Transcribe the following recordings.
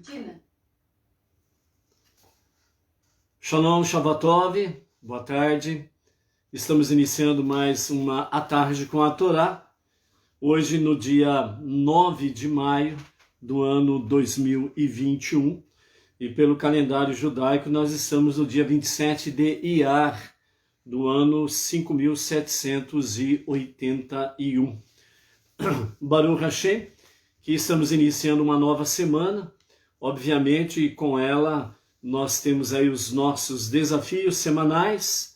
Argentina. Shalom, Shabbatov, boa tarde. Estamos iniciando mais uma A Tarde com a Torá. Hoje, no dia 9 de maio do ano 2021. E pelo calendário judaico, nós estamos no dia 27 de Iyar, do ano 5781. Baruch Hashem, que estamos iniciando uma nova semana. Obviamente, e com ela nós temos aí os nossos desafios semanais,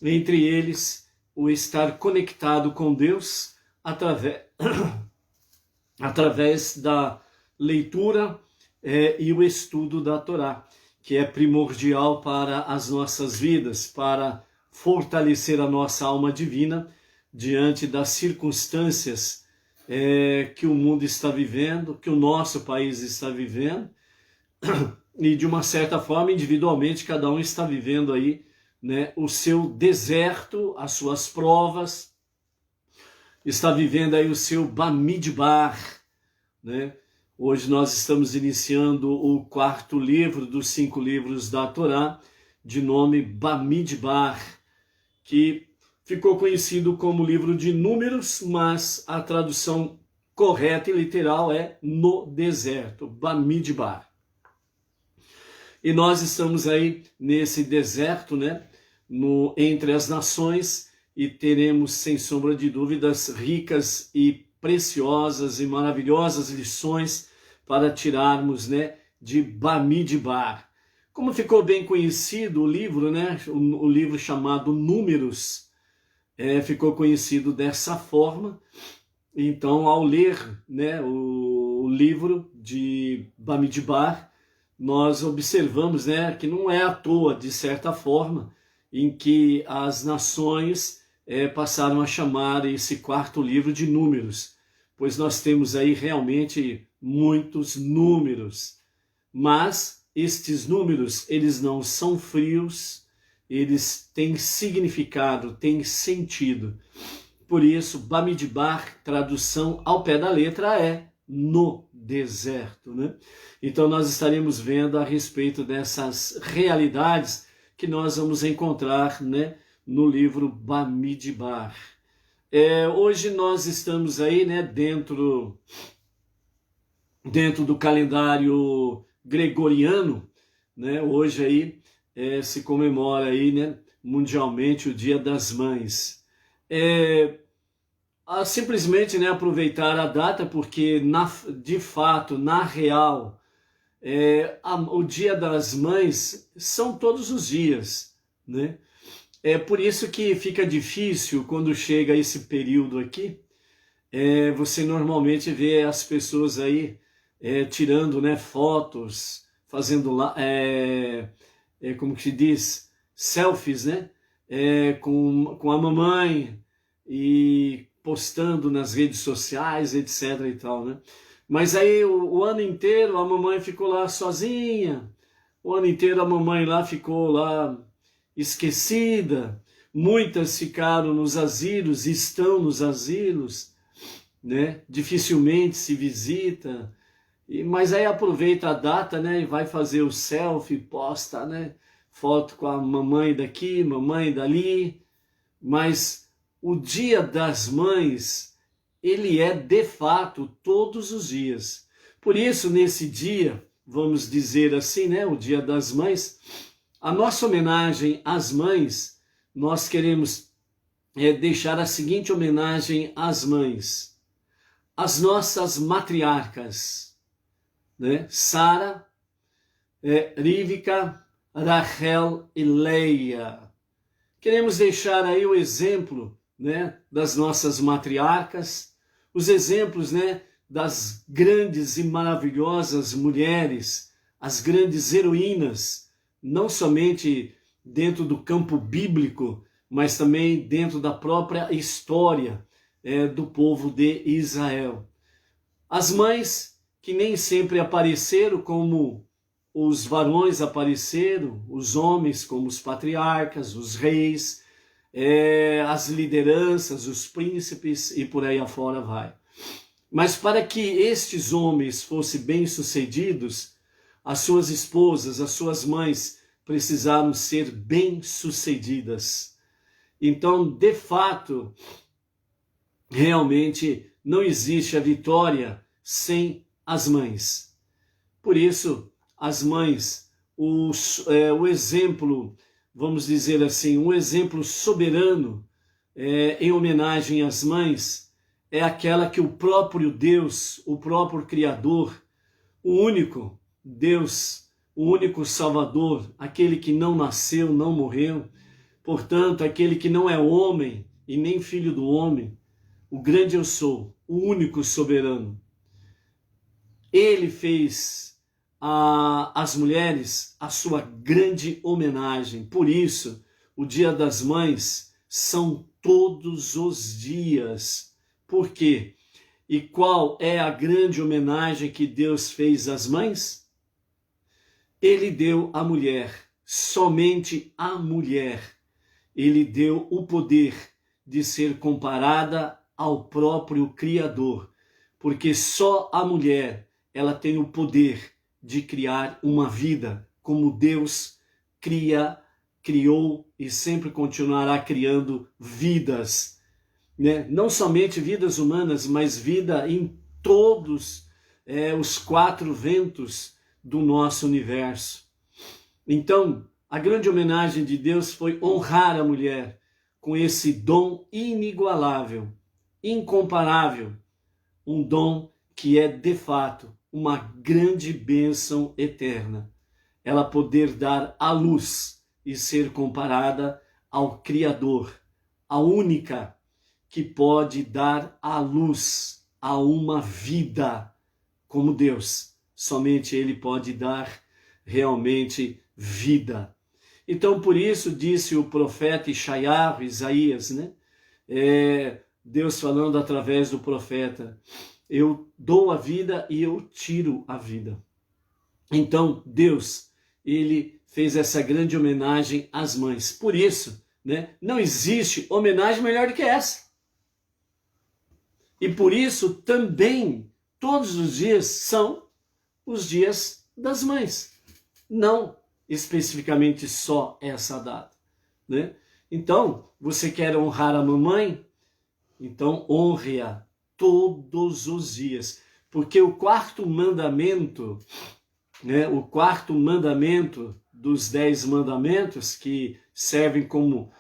entre eles o estar conectado com Deus através da leitura e o estudo da Torá, que é primordial para as nossas vidas, para fortalecer a nossa alma divina diante das circunstâncias que o mundo está vivendo, que o nosso país está vivendo, e de uma certa forma, individualmente, cada um está vivendo aí, né, o seu deserto, as suas provas, está vivendo aí o seu Bamidbar, né? Hoje nós estamos iniciando o 4º livro dos 5 livros da Torá, de nome Bamidbar, que ficou conhecido como livro de Números, mas a tradução correta e literal é no deserto, Bamidbar. E nós estamos aí nesse deserto, né, entre as nações, e teremos, sem sombra de dúvidas, ricas e preciosas e maravilhosas lições para tirarmos, né, de Bamidbar. Como ficou bem conhecido o livro, né, o livro chamado Números, ficou conhecido dessa forma. Então, ao ler, né, o livro de Bamidbar, nós observamos, né, que não é à toa, de certa forma, em que as nações passaram a chamar esse 4º livro de Números, pois nós temos aí realmente muitos números, mas estes números, eles não são frios, eles têm significado, têm sentido. Por isso, Bamidbar, tradução ao pé da letra, é no deserto, né? Então nós estaremos vendo a respeito dessas realidades que nós vamos encontrar, né, no livro Bamidbar. Hoje nós estamos aí, né, dentro do calendário gregoriano, né? Hoje aí se comemora aí, né, mundialmente o Dia das Mães. Simplesmente, né, aproveitar a data, porque de fato, na real, o Dia das Mães são todos os dias, né? É por isso que fica difícil quando chega esse período aqui, você normalmente vê as pessoas aí tirando, né, fotos, fazendo lá, como que se diz, selfies, né, com a mamãe e postando nas redes sociais, etc. e tal, né? Mas aí o ano inteiro a mamãe ficou lá sozinha, o ano inteiro a mamãe lá ficou lá esquecida, muitas ficaram nos asilos, estão nos asilos, né? Dificilmente se visita, mas aí aproveita a data, né, e vai fazer o selfie, posta, né, foto com a mamãe daqui, mamãe dali, mas o Dia das Mães, ele é de fato todos os dias. Por isso, nesse dia, vamos dizer assim, né, o Dia das Mães, a nossa homenagem às mães, nós queremos deixar a seguinte homenagem às mães, as nossas matriarcas, né, Sara, Rivka, Rachel e Leia. Queremos deixar aí o exemplo, né, das nossas matriarcas, os exemplos, né, das grandes e maravilhosas mulheres, as grandes heroínas, não somente dentro do campo bíblico, mas também dentro da própria história do povo de Israel. As mães que nem sempre apareceram como os varões apareceram, os homens como os patriarcas, os reis, as lideranças, os príncipes e por aí afora vai. Mas para que estes homens fossem bem-sucedidos, as suas esposas, as suas mães precisaram ser bem-sucedidas. Então, de fato, realmente não existe a vitória sem as mães. Por isso, as mães, o exemplo, vamos dizer assim, um exemplo soberano em homenagem às mães, é aquela que o próprio Deus, o próprio Criador, o único Deus, o único Salvador, aquele que não nasceu, não morreu, portanto, aquele que não é homem e nem filho do homem, o grande eu sou, o único soberano. Ele fez às mulheres a sua grande homenagem. Por isso, o Dia das Mães são todos os dias. Por quê? E qual é a grande homenagem que Deus fez às mães? Ele deu à mulher, somente à mulher, ele deu o poder de ser comparada ao próprio Criador, porque só a mulher, ela tem o poder de criar uma vida, como Deus criou e sempre continuará criando vidas, né? Não somente vidas humanas, mas vida em todos os quatro ventos do nosso universo. Então, a grande homenagem de Deus foi honrar a mulher com esse dom inigualável, incomparável, um dom que é de fato uma grande bênção eterna. Ela poder dar à luz e ser comparada ao Criador, a única que pode dar à luz a uma vida como Deus. Somente Ele pode dar realmente vida. Então, por isso, disse o profeta Isaías, né? Deus falando através do profeta, eu dou a vida e eu tiro a vida. Então, Deus, ele fez essa grande homenagem às mães. Por isso, né, não existe homenagem melhor do que essa. E por isso, também, todos os dias são os dias das mães. Não especificamente só essa data, né? Então, você quer honrar a mamãe? Então, honre-a todos os dias. Porque o quarto mandamento, né, o quarto mandamento dos 10 mandamentos, que servem como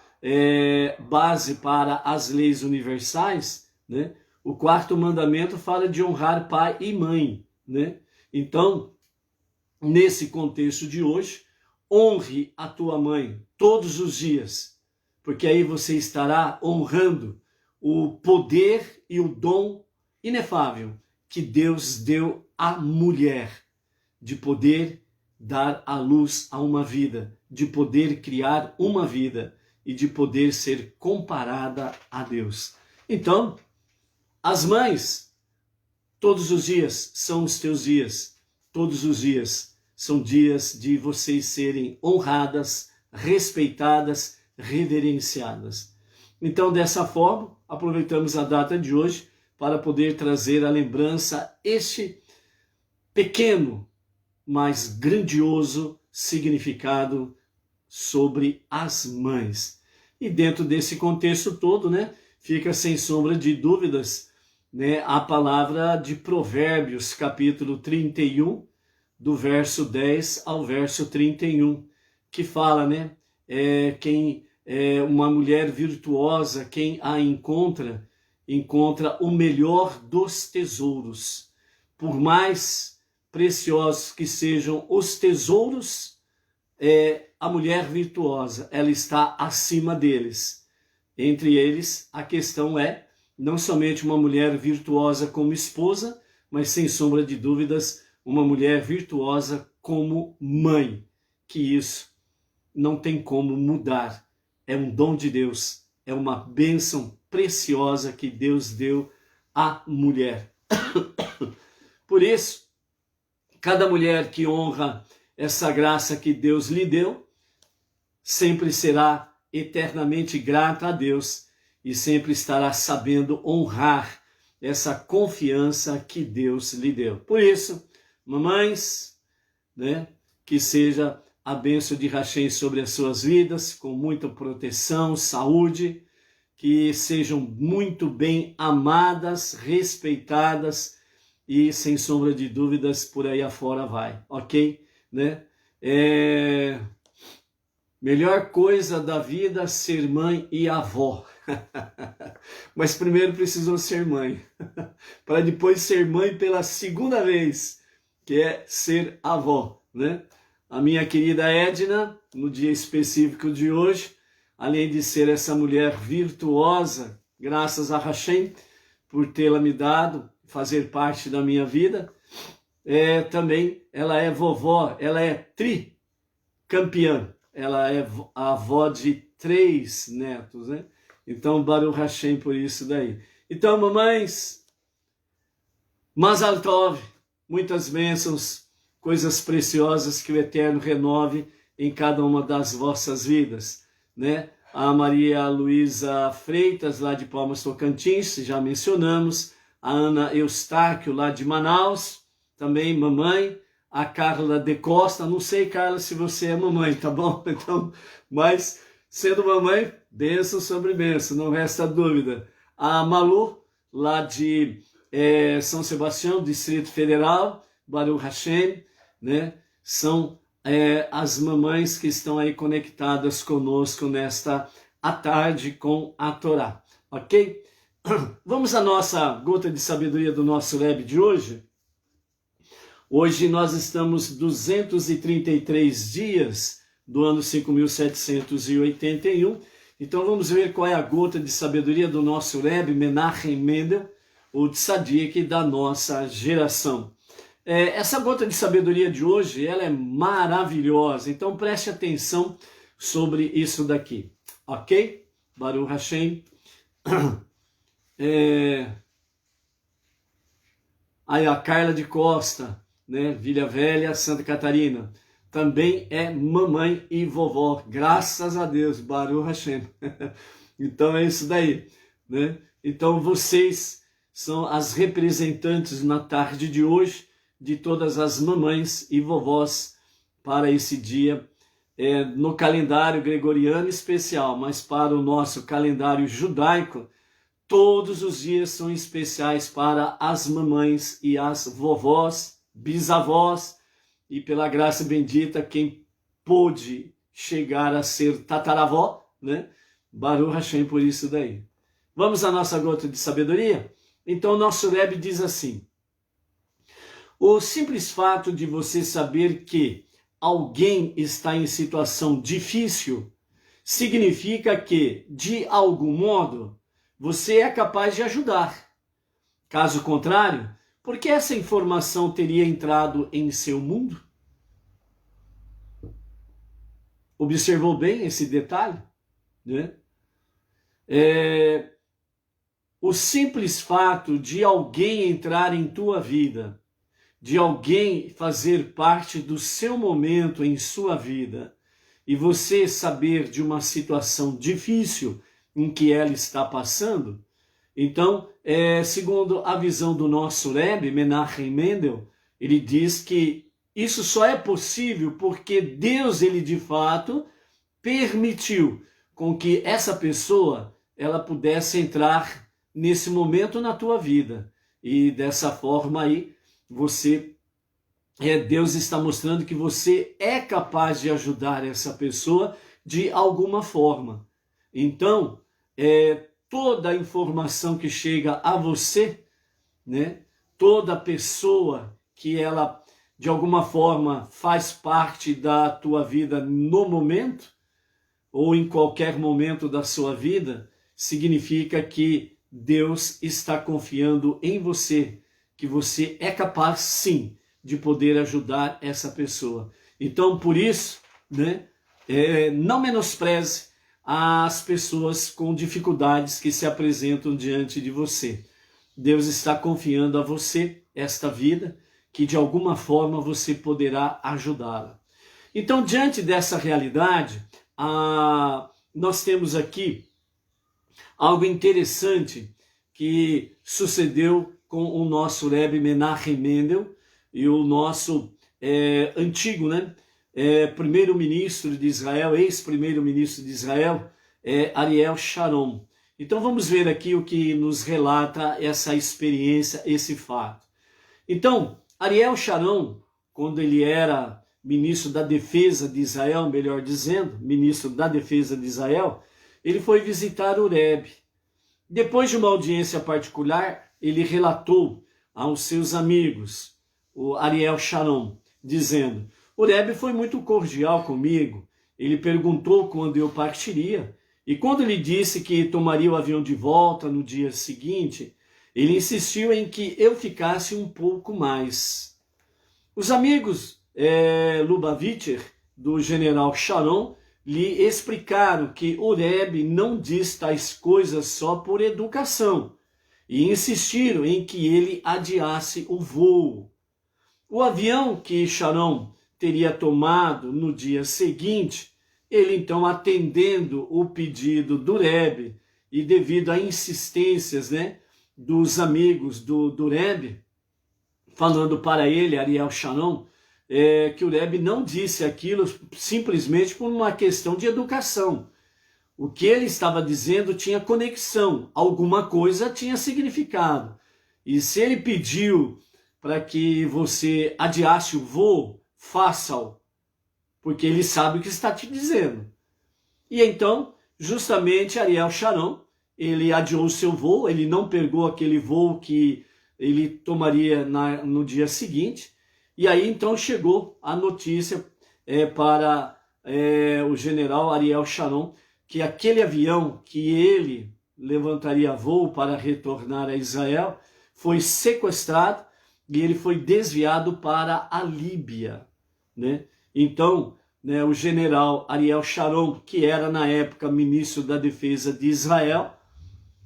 base para as leis universais, né? O quarto mandamento fala de honrar pai e mãe, né? Então, nesse contexto de hoje, honre a tua mãe todos os dias, porque aí você estará honrando o poder e o dom inefável que Deus deu à mulher, de poder dar à luz a uma vida, de poder criar uma vida e de poder ser comparada a Deus. Então, as mães, todos os dias são os teus dias, todos os dias são dias de vocês serem honradas, respeitadas, reverenciadas. Então, dessa forma, aproveitamos a data de hoje para poder trazer à lembrança este pequeno, mas grandioso significado sobre as mães. E dentro desse contexto todo, né, fica sem sombra de dúvidas, né, a palavra de Provérbios, capítulo 31, do verso 10 ao verso 31, que fala, né, uma mulher virtuosa, quem a encontra o melhor dos tesouros. Por mais preciosos que sejam os tesouros, a mulher virtuosa, ela está acima deles. Entre eles, a questão é não somente uma mulher virtuosa como esposa, mas sem sombra de dúvidas, uma mulher virtuosa como mãe, que isso não tem como mudar. É um dom de Deus, é uma bênção preciosa que Deus deu à mulher. Por isso, cada mulher que honra essa graça que Deus lhe deu, sempre será eternamente grata a Deus e sempre estará sabendo honrar essa confiança que Deus lhe deu. Por isso, mamães, né? Que seja a bênção de Hashem sobre as suas vidas, com muita proteção, saúde, que sejam muito bem amadas, respeitadas e, sem sombra de dúvidas, por aí afora vai, ok? Né? Melhor coisa da vida, ser mãe e avó. Mas primeiro precisou ser mãe, para depois ser mãe pela segunda vez, que é ser avó, né? A minha querida Edna, no dia específico de hoje, além de ser essa mulher virtuosa, graças a Hashem, por tê-la me dado, fazer parte da minha vida, também ela é vovó, ela é tricampeã, ela é a avó de 3 netos, né? Então, Baruch Hashem por isso daí. Então, mamães, Mazal Tov, muitas bênçãos, coisas preciosas que o Eterno renove em cada uma das vossas vidas, né? A Maria Luísa Freitas, lá de Palmas Tocantins, já mencionamos. A Ana Eustáquio, lá de Manaus, também mamãe. A Carla de Costa, não sei, Carla, se você é mamãe, tá bom? Então, mas sendo mamãe, bênção sobre bênção, não resta dúvida. A Malu, lá de São Sebastião, Distrito Federal, Baruch Hashem, né? São as mamães que estão aí conectadas conosco nesta tarde com a Torá, ok? Vamos à nossa gota de sabedoria do nosso Rebbe de hoje? Hoje nós estamos 233 dias do ano 5781, então vamos ver qual é a gota de sabedoria do nosso Rebbe Menachem Mendel, o tzadik da nossa geração. Essa gota de sabedoria de hoje, ela é maravilhosa, então preste atenção sobre isso daqui, ok? Baruch Hashem. Aí a Carla de Costa, né? Vila Velha, Santa Catarina, também é mamãe e vovó, graças a Deus, Baruch Hashem. Então é isso daí, né? Então vocês são as representantes na tarde de hoje de todas as mamães e vovós para esse dia, no calendário gregoriano especial, mas para o nosso calendário judaico, todos os dias são especiais para as mamães e as vovós, bisavós, e pela graça bendita, quem pôde chegar a ser tataravó, né? Baruch Hashem por isso daí. Vamos à nossa gota de sabedoria? Então, nosso Rebbe diz assim: o simples fato de você saber que alguém está em situação difícil significa que, de algum modo, você é capaz de ajudar. Caso contrário, por que essa informação teria entrado em seu mundo? Observou bem esse detalhe, né? O simples fato de alguém entrar em tua vida, de alguém fazer parte do seu momento em sua vida, e você saber de uma situação difícil em que ela está passando, então, segundo a visão do nosso Rebbe, Menachem Mendel, ele diz que isso só é possível porque Deus, ele de fato, permitiu com que essa pessoa ela pudesse entrar nesse momento na tua vida. E dessa forma aí, Deus está mostrando que você é capaz de ajudar essa pessoa de alguma forma. Então, toda a informação que chega a você, né, toda pessoa que ela de alguma forma faz parte da tua vida no momento, ou em qualquer momento da sua vida, significa que Deus está confiando em você, que você é capaz sim de poder ajudar essa pessoa. Então, por isso, né, não menospreze as pessoas com dificuldades que se apresentam diante de você. Deus está confiando a você esta vida, que de alguma forma você poderá ajudá-la. Então, diante dessa realidade, nós temos aqui algo interessante que sucedeu com o nosso Rebbe Menachem Mendel, e o nosso antigo, né? Primeiro-ministro de Israel, ex-primeiro-ministro de Israel, Ariel Sharon. Então vamos ver aqui o que nos relata essa experiência, esse fato. Então, Ariel Sharon, quando ele era ministro da Defesa de Israel, melhor dizendo, ministro da Defesa de Israel, ele foi visitar o Rebbe. Depois de uma audiência particular, ele relatou aos seus amigos, o Ariel Sharon, dizendo: o Rebbe foi muito cordial comigo, ele perguntou quando eu partiria, e quando ele disse que tomaria o avião de volta no dia seguinte, ele insistiu em que eu ficasse um pouco mais. Os amigos Lubavitcher, do general Sharon, lhe explicaram que o Rebbe não diz tais coisas só por educação, e insistiram em que ele adiasse o voo. O avião que Sharon teria tomado no dia seguinte, ele então, atendendo o pedido do Rebbe e devido a insistências, né, dos amigos do Rebbe, falando para ele, Ariel Sharon, que o Rebbe não disse aquilo simplesmente por uma questão de educação. O que ele estava dizendo tinha conexão, alguma coisa tinha significado. E se ele pediu para que você adiasse o voo, faça-o, porque ele sabe o que está te dizendo. E então, justamente, Ariel Sharon, ele adiou o seu voo, ele não pegou aquele voo que ele tomaria no dia seguinte, e aí então chegou a notícia para o general Ariel Sharon, que aquele avião que ele levantaria voo para retornar a Israel foi sequestrado e ele foi desviado para a Líbia, né? Então, né, o general Ariel Sharon, que era na época ministro da Defesa de Israel,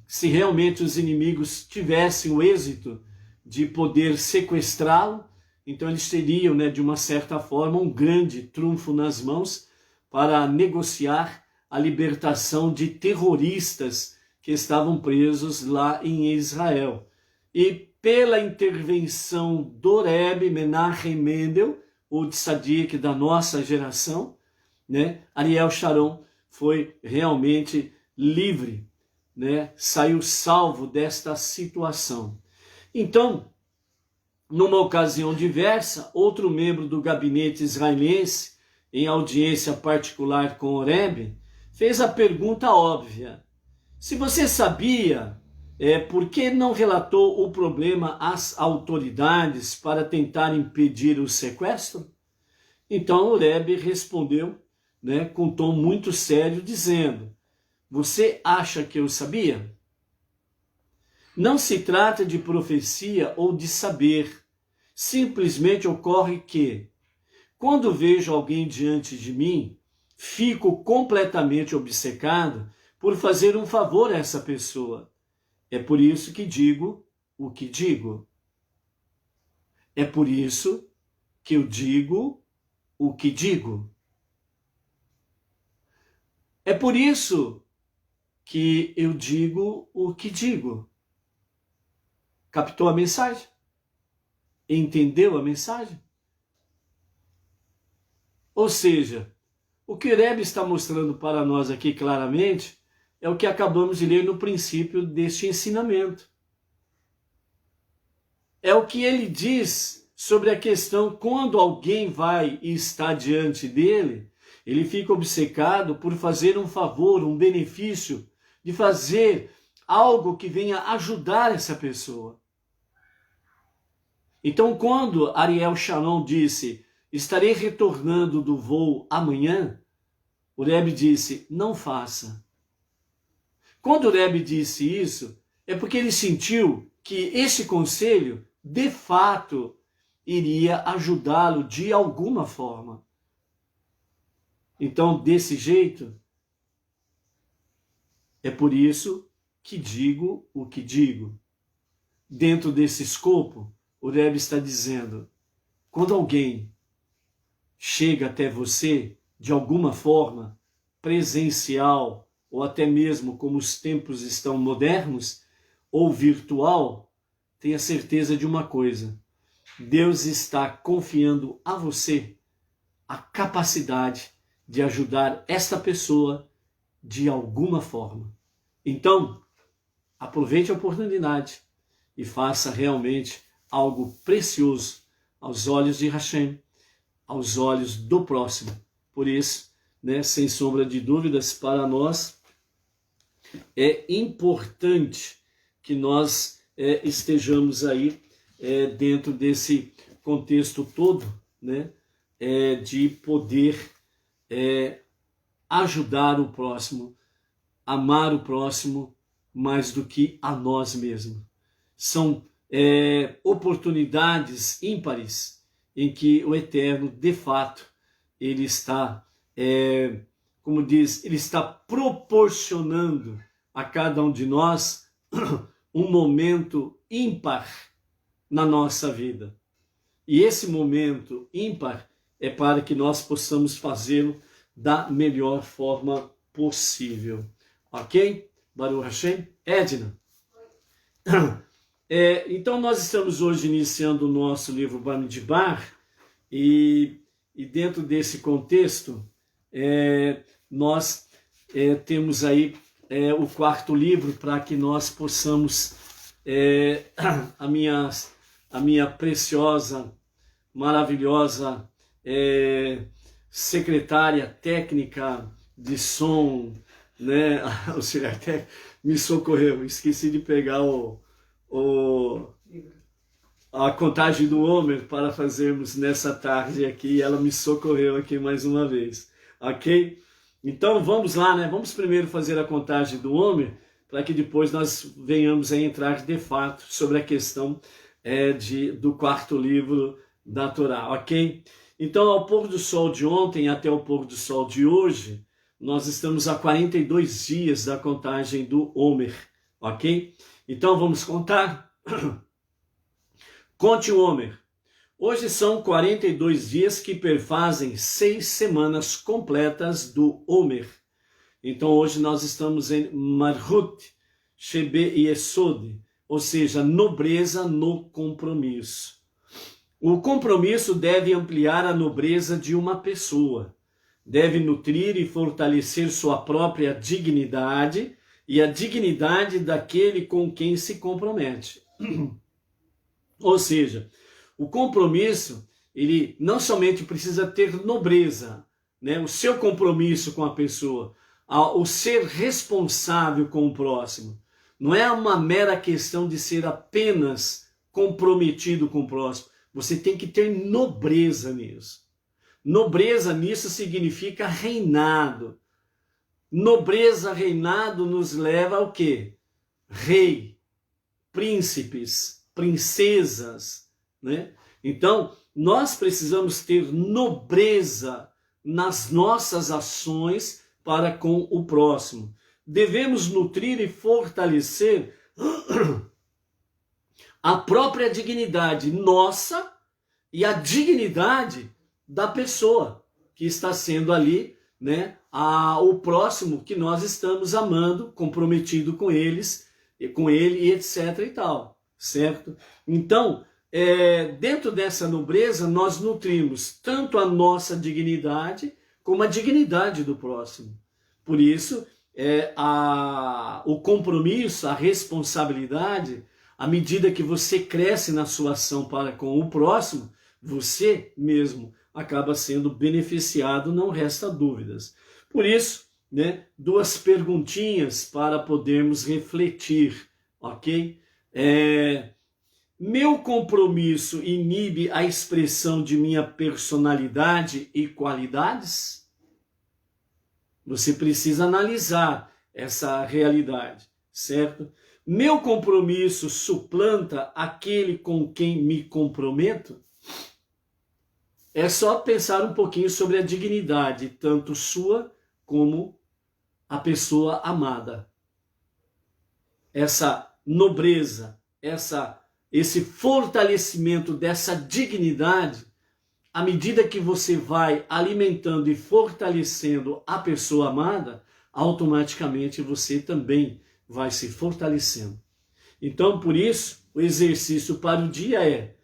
se realmente os inimigos tivessem o êxito de poder sequestrá-lo, então eles teriam, né, de uma certa forma, um grande trunfo nas mãos para negociar a libertação de terroristas que estavam presos lá em Israel. E pela intervenção do Rebbe Menachem Mendel, o tzadik da nossa geração, né, Ariel Sharon foi realmente livre, né, saiu salvo desta situação. Então, numa ocasião diversa, outro membro do gabinete israelense, em audiência particular com o Rebbe, fez a pergunta óbvia: se você sabia, por que não relatou o problema às autoridades para tentar impedir o sequestro? Então o Rebbe respondeu, né, com um tom muito sério, dizendo: você acha que eu sabia? Não se trata de profecia ou de saber. Simplesmente ocorre que, quando vejo alguém diante de mim, fico completamente obcecado por fazer um favor a essa pessoa. É por isso que digo o que digo. É por isso que eu digo o que digo. É por isso que eu digo o que digo. Captou a mensagem? Entendeu a mensagem? Ou seja, o que o Rebbe está mostrando para nós aqui claramente é o que acabamos de ler no princípio deste ensinamento. É o que ele diz sobre a questão quando alguém vai e está diante dele, ele fica obcecado por fazer um favor, um benefício, de fazer algo que venha ajudar essa pessoa. Então, quando Ariel Sharon disse: estarei retornando do voo amanhã, o Rebbe disse: não faça. Quando o Rebbe disse isso, é porque ele sentiu que esse conselho, de fato, iria ajudá-lo de alguma forma. Então, desse jeito, é por isso que digo o que digo. Dentro desse escopo, o Rebbe está dizendo: quando alguém chega até você, de alguma forma, presencial, ou até mesmo como os tempos estão modernos, ou virtual, tenha certeza de uma coisa: Deus está confiando a você a capacidade de ajudar esta pessoa de alguma forma. Então, aproveite a oportunidade e faça realmente algo precioso aos olhos de Hashem, aos olhos do próximo. Por isso, sem sombra de dúvidas, para nós é importante que nós estejamos aí dentro desse contexto todo, de poder ajudar o próximo, amar o próximo mais do que a nós mesmos. São oportunidades ímpares em que o Eterno, de fato, ele está, como diz, ele está proporcionando a cada um de nós um momento ímpar na nossa vida. E esse momento ímpar é para que nós possamos fazê-lo da melhor forma possível. Ok? Baruch Hashem. Edna. Então nós estamos hoje iniciando o nosso livro Bamidbar e dentro desse contexto nós temos aí o quarto livro para que nós possamos a minha preciosa, maravilhosa secretária técnica de som, auxiliar técnico, me socorreu, esqueci de pegar a contagem do Homer para fazermos nessa tarde aqui, e ela me socorreu aqui mais uma vez, ok? Então vamos lá, vamos primeiro fazer a contagem do Homer, para que depois nós venhamos a entrar de fato sobre a questão do quarto livro da Torá, ok? Então, ao pôr do sol de ontem até o pôr do sol de hoje, nós estamos a 42 dias da contagem do Homer, ok? Então, vamos contar? Conte o Homer. Hoje são 42 dias que perfazem 6 semanas completas do Homer. Então, hoje nós estamos em Marhut, Shebe e Esod, ou seja, nobreza no compromisso. O compromisso deve ampliar a nobreza de uma pessoa, deve nutrir e fortalecer sua própria dignidade e a dignidade daquele com quem se compromete. Ou seja, o compromisso, ele não somente precisa ter nobreza, o seu compromisso com a pessoa, o ser responsável com o próximo. Não é uma mera questão de ser apenas comprometido com o próximo. Você tem que ter nobreza nisso. Nobreza nisso significa reinado. Nobreza, reinado nos leva ao quê? Rei, príncipes, princesas, Então, nós precisamos ter nobreza nas nossas ações para com o próximo. Devemos nutrir e fortalecer a própria dignidade nossa e a dignidade da pessoa que está sendo ali, o próximo que nós estamos amando, comprometido com ele e etc e tal, certo? Então, dentro dessa nobreza, nós nutrimos tanto a nossa dignidade como a dignidade do próximo. Por isso, o compromisso, a responsabilidade, à medida que você cresce na sua ação para com o próximo, você mesmo acaba sendo beneficiado, não resta dúvidas. Por isso, 2 perguntinhas para podermos refletir, ok? Meu compromisso inibe a expressão de minha personalidade e qualidades? Você precisa analisar essa realidade, certo? Meu compromisso suplanta aquele com quem me comprometo? É só pensar um pouquinho sobre a dignidade, tanto sua como a pessoa amada. Essa nobreza, esse fortalecimento dessa dignidade, à medida que você vai alimentando e fortalecendo a pessoa amada, automaticamente você também vai se fortalecendo. Então, por isso, o exercício para o dia é: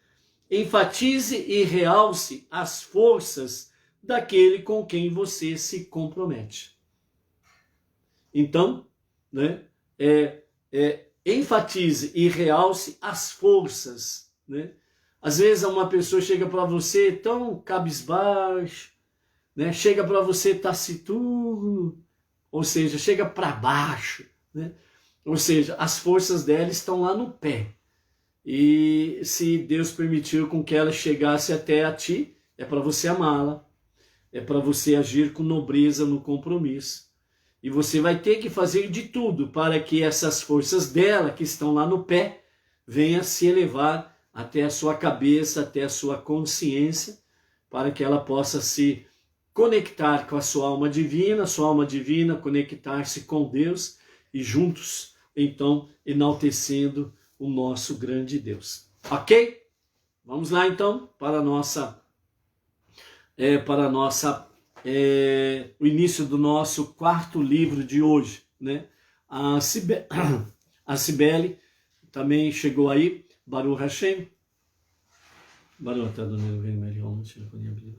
enfatize e realce as forças daquele com quem você se compromete. Então, né, enfatize e realce as forças, né? Às vezes uma pessoa chega para você tão cabisbaixo, né? Chega para você taciturno, ou seja, chega para baixo, né? Ou seja, as forças dela estão lá no pé. E se Deus permitiu com que ela chegasse até a ti, é para você amá-la, é para você agir com nobreza no compromisso. E você vai ter que fazer de tudo para que essas forças dela, que estão lá no pé, venham se elevar até a sua cabeça, até a sua consciência, para que ela possa se conectar com a sua alma divina conectar-se com Deus e juntos, então, enaltecendo o nosso grande Deus. Ok? Vamos lá, então, para o início do nosso quarto livro de hoje, né? A Cibele também chegou aí, Baruch Hashem. Baruch Adonai Eloheinu melech haolam v'shelachoni abdi.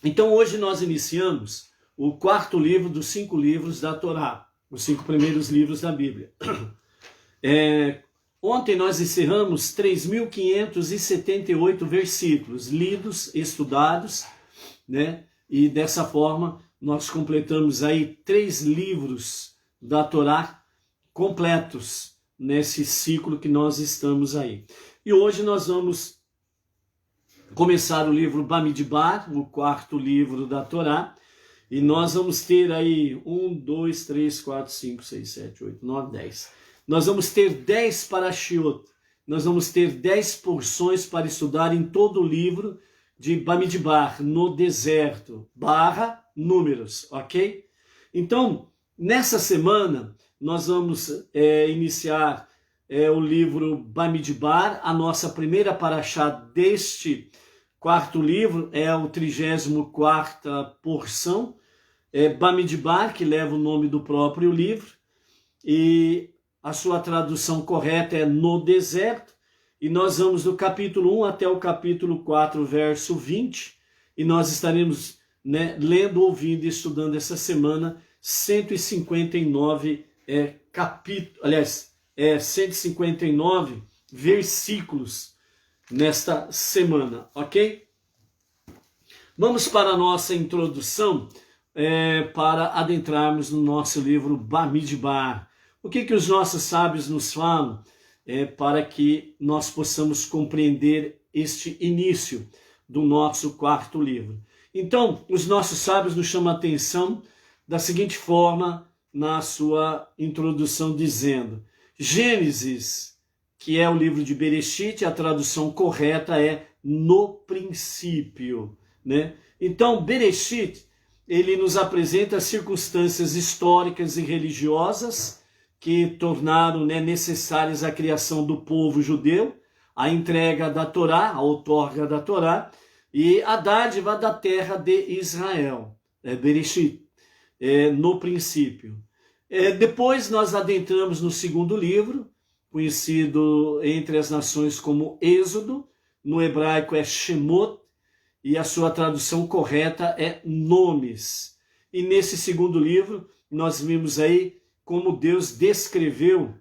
Então hoje nós iniciamos o quarto livro dos 5 livros da Torá, os 5 primeiros livros da Bíblia. Ontem nós encerramos 3.578 versículos lidos, estudados, né? E dessa forma nós completamos aí 3 livros da Torá completos nesse ciclo que nós estamos aí. E hoje nós vamos começar o livro Bamidbar, o quarto livro da Torá, e nós vamos ter aí 1, 2, 3, 4, 5, 6, 7, 8, 9, 10. Nós vamos ter 10 parashiot, nós vamos ter 10 porções para estudar em todo o livro de Bamidbar, no deserto, / números, ok? Então, nessa semana, nós vamos iniciar o livro Bamidbar, a nossa primeira parashá deste quarto livro, é o 34ª porção, Bamidbar, que leva o nome do próprio livro, e a sua tradução correta é no deserto, e nós vamos do capítulo 1 até o capítulo 4, verso 20, e nós estaremos, né, lendo, ouvindo e estudando essa semana 159 159 versículos nesta semana, ok? Vamos para a nossa introdução, para adentrarmos no nosso livro Bamidbar. O que os nossos sábios nos falam para que nós possamos compreender este início do nosso quarto livro? Então, os nossos sábios nos chamam a atenção da seguinte forma na sua introdução, dizendo: Gênesis, que é o livro de Bereshit, a tradução correta é no princípio, né? Então, Bereshit, ele nos apresenta circunstâncias históricas e religiosas que tornaram, né, necessárias a criação do povo judeu, a entrega da Torá, a outorga da Torá, e a dádiva da terra de Israel, Bereshit, no princípio. Depois nós adentramos no segundo livro, conhecido entre as nações como Êxodo, no hebraico é Shemot, e a sua tradução correta é nomes. E nesse segundo livro nós vimos aí como Deus descreveu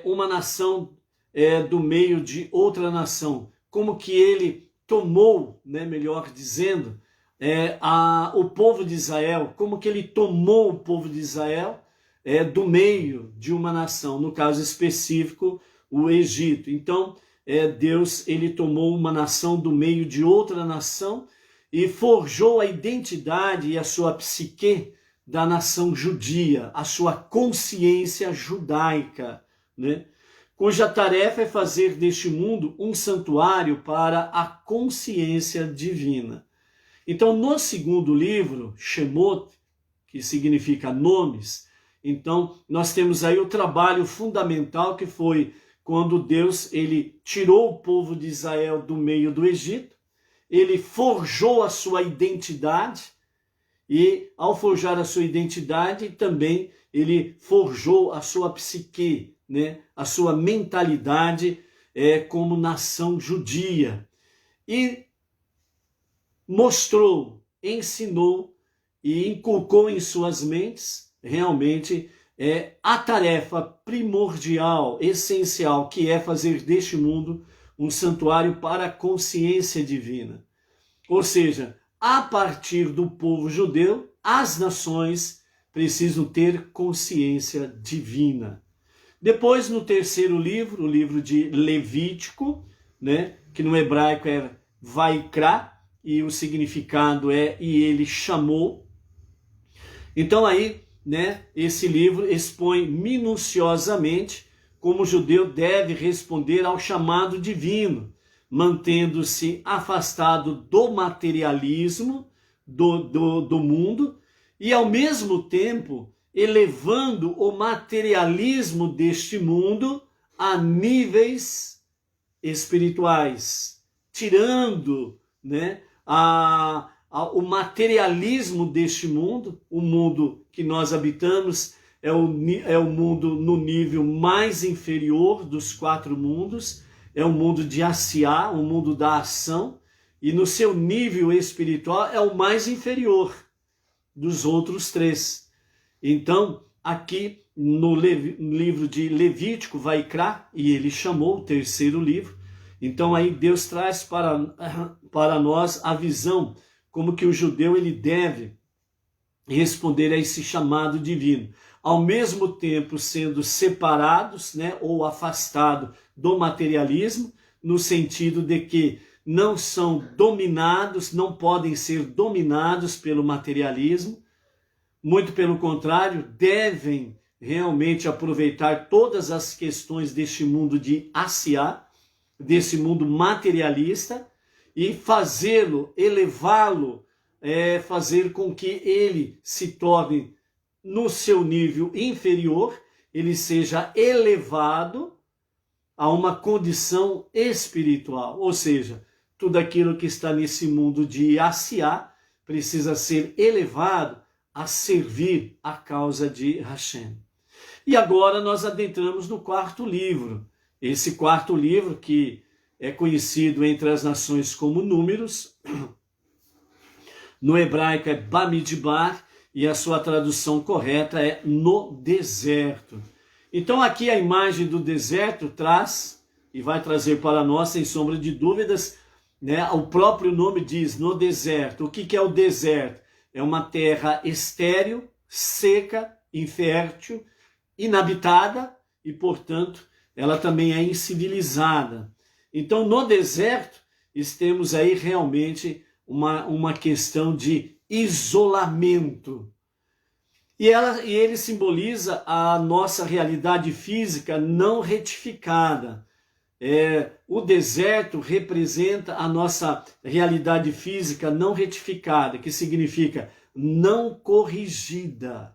uma nação do meio de outra nação, como que ele tomou, né, melhor dizendo, o povo de Israel, como que ele tomou o povo de Israel do meio de uma nação, no caso específico, o Egito. Então, Deus, ele tomou uma nação do meio de outra nação e forjou a identidade e a sua psique da nação judia, a sua consciência judaica, né? Cuja tarefa é fazer deste mundo um santuário para a consciência divina. Então, no segundo livro, Shemot, que significa nomes, então nós temos aí o trabalho fundamental que foi quando Deus, ele tirou o povo de Israel do meio do Egito, ele forjou a sua identidade, e ao forjar a sua identidade também ele forjou a sua psique, né? A sua mentalidade como nação judia. E mostrou, ensinou e inculcou em suas mentes realmente a tarefa primordial, essencial, que é fazer deste mundo um santuário para a consciência divina. Ou seja, a partir do povo judeu, as nações precisam ter consciência divina. Depois, no terceiro livro, o livro de Levítico, né, que no hebraico é Vaikra, e o significado é e ele chamou. Então aí, né, esse livro expõe minuciosamente como o judeu deve responder ao chamado divino, mantendo-se afastado do materialismo do mundo e, ao mesmo tempo, elevando o materialismo deste mundo a níveis espirituais, tirando, né, o materialismo deste mundo, o mundo que nós habitamos é o mundo no nível mais inferior dos 4 mundos, é o mundo de Asiá, o mundo da ação, e no seu nível espiritual é o mais inferior dos outros 3. Então, aqui no livro de Levítico, Vaikra, e ele chamou o terceiro livro, então aí Deus traz para nós a visão como que o judeu ele deve responder a esse chamado divino, ao mesmo tempo sendo separados, né, ou afastados do materialismo, no sentido de que não são dominados, não podem ser dominados pelo materialismo, muito pelo contrário, devem realmente aproveitar todas as questões deste mundo de Asiá, desse mundo materialista, e fazê-lo, elevá-lo, fazer com que ele se torne, no seu nível inferior, ele seja elevado a uma condição espiritual. Ou seja, tudo aquilo que está nesse mundo de Asiá precisa ser elevado a servir a causa de Hashem. E agora nós adentramos no quarto livro. Esse quarto livro que é conhecido entre as nações como Números, no hebraico é Bamidbar, e a sua tradução correta é no deserto. Então aqui a imagem do deserto traz, e vai trazer para nós, sem sombra de dúvidas, né, o próprio nome diz, no deserto. O que é o deserto? É uma terra estéril, seca, infértil, inabitada, e portanto ela também é incivilizada. Então no deserto temos aí realmente uma questão de isolamento. E ele simboliza a nossa realidade física não retificada. O deserto representa a nossa realidade física não retificada, que significa não corrigida,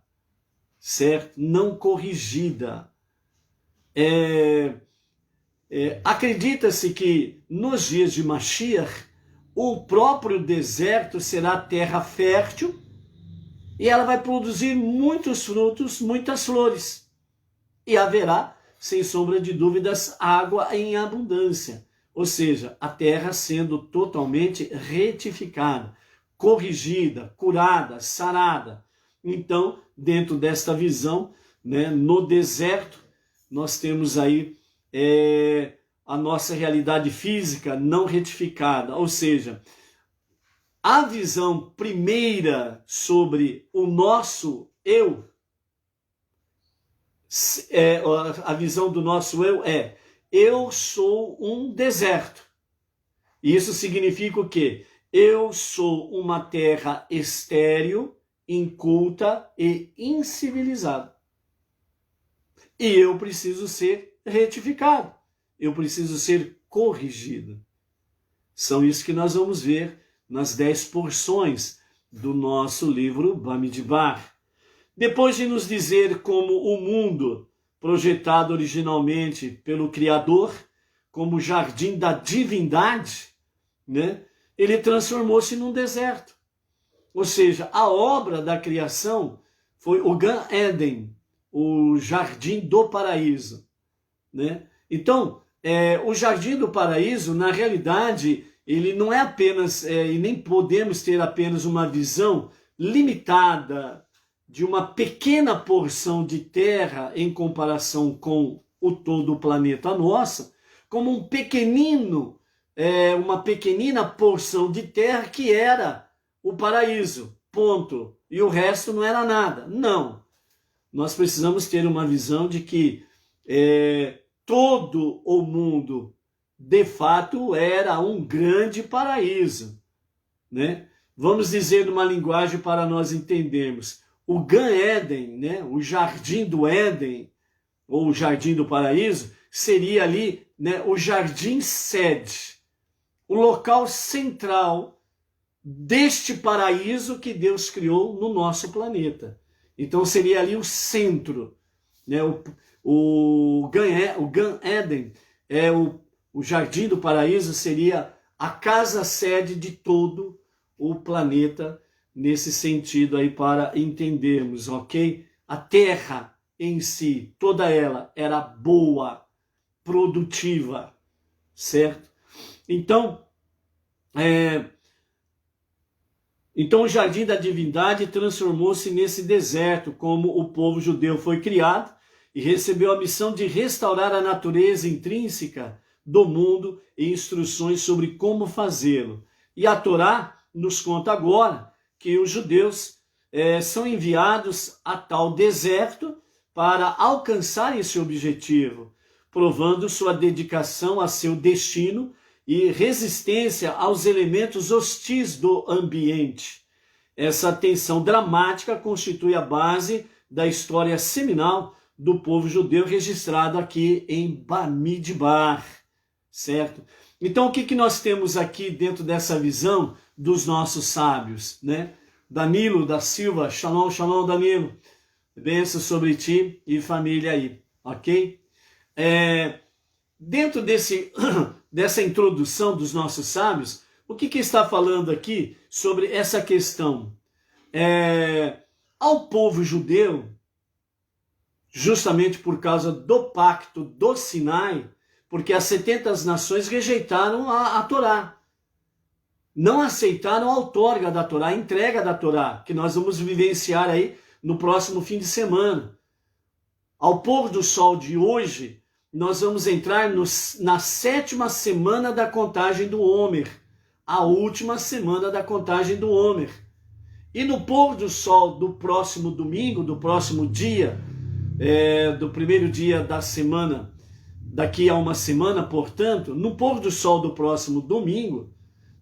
certo? Não corrigida. Acredita-se que nos dias de Mashiach, o próprio deserto será terra fértil e ela vai produzir muitos frutos, muitas flores. E haverá, sem sombra de dúvidas, água em abundância. Ou seja, a terra sendo totalmente retificada, corrigida, curada, sarada. Então, dentro desta visão, né, no deserto, nós temos aí a nossa realidade física não retificada, ou seja, a visão primeira sobre o nosso eu, a visão do nosso eu eu sou um deserto. Isso significa o quê? Eu sou uma terra estéril, inculta e incivilizada. E eu preciso ser retificado. Eu preciso ser corrigido. São isso que nós vamos ver nas 10 porções do nosso livro Bamidbar. Depois de nos dizer como o mundo, projetado originalmente pelo Criador, como jardim da divindade, né, ele transformou-se num deserto. Ou seja, a obra da criação foi o Gan Eden, o Jardim do Paraíso, né? Então, o Jardim do Paraíso, na realidade, ele não é apenas, e nem podemos ter apenas uma visão limitada de uma pequena porção de terra em comparação com o todo o planeta nosso, como uma pequenina porção de terra que era o paraíso, ponto. E o resto não era nada. Não. Nós precisamos ter uma visão de que todo o mundo, de fato, era um grande paraíso, né? Vamos dizer numa linguagem para nós entendermos. O Gan Éden, né? O Jardim do Éden, ou o Jardim do Paraíso, seria ali, né, o jardim sede, o local central deste paraíso que Deus criou no nosso planeta. Então seria ali o centro, né? O Gan Éden, o Jardim do Paraíso seria a casa sede de todo o planeta, nesse sentido aí para entendermos, ok? A Terra em si, toda ela era boa, produtiva, certo? Então o Jardim da Divindade transformou-se nesse deserto, como o povo judeu foi criado e recebeu a missão de restaurar a natureza intrínseca do mundo e instruções sobre como fazê-lo. E a Torá nos conta agora que os judeus são enviados a tal deserto para alcançar esse objetivo, provando sua dedicação a seu destino e resistência aos elementos hostis do ambiente. Essa tensão dramática constitui a base da história seminal do povo judeu registrado aqui em Bamidbar, certo? Então o que nós temos aqui dentro dessa visão dos nossos sábios, né? Danilo da Silva, shalom, shalom Danilo, bênção sobre ti e família aí, ok? Dentro dessa introdução dos nossos sábios, o que está falando aqui sobre essa questão? Ao povo judeu, justamente por causa do pacto do Sinai, porque as 70 nações rejeitaram a Torá, não aceitaram a outorga da Torá, a entrega da Torá, que nós vamos vivenciar aí no próximo fim de semana. Ao pôr do sol de hoje, nós vamos entrar na 7ª semana da contagem do Homer, a última semana da contagem do Homer. E no pôr do sol do próximo domingo, do próximo dia, do primeiro dia da semana, daqui a uma semana, portanto, no pôr do sol do próximo domingo,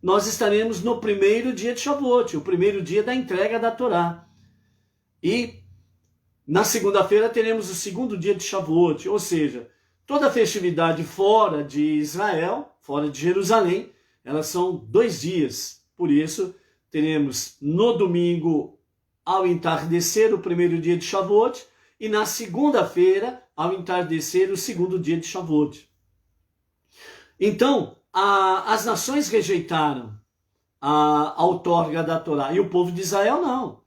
nós estaremos no primeiro dia de Shavuot, o primeiro dia da entrega da Torá. E na segunda-feira teremos o segundo dia de Shavuot, ou seja, toda festividade fora de Israel, fora de Jerusalém, elas são 2 dias. Por isso, teremos no domingo, ao entardecer, o primeiro dia de Shavuot, e na segunda-feira, ao entardecer, o segundo dia de Shavuot. Então, as nações rejeitaram a outorga da Torá, e o povo de Israel não.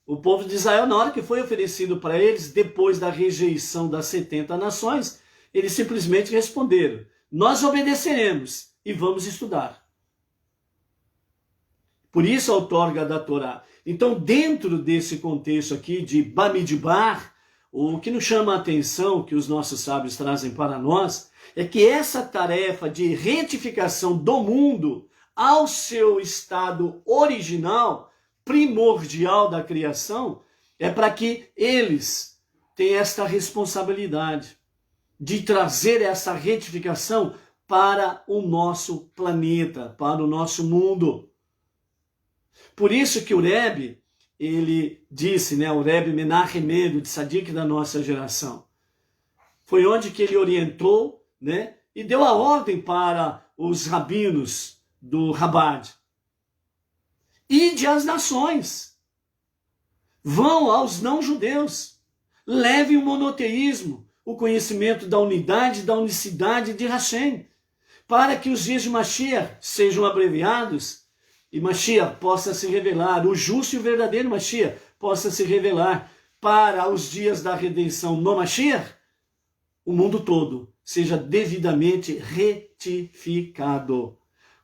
O povo de Israel, na hora que foi oferecido para eles, depois da rejeição das 70 nações, eles simplesmente responderam: nós obedeceremos e vamos estudar. Por isso a outorga da Torá. Então, dentro desse contexto aqui de Bamidbar, o que nos chama a atenção, que os nossos sábios trazem para nós, é que essa tarefa de retificação do mundo ao seu estado original, primordial da criação, é para que eles tenham esta responsabilidade de trazer essa retificação para o nosso planeta, para o nosso mundo. Por isso que o Rebbe, ele disse, né, o Rebbe Menachem Mendel, de Tzadik da nossa geração, foi onde que ele orientou, né, e deu a ordem para os rabinos do Chabad: ide às nações, vão aos não-judeus, levem o monoteísmo, o conhecimento da unidade e da unicidade de Hashem, para que os dias de Mashiach sejam abreviados e Mashiach possa se revelar, o justo e o verdadeiro Mashiach possa se revelar para os dias da redenção no Mashiach, o mundo todo seja devidamente retificado.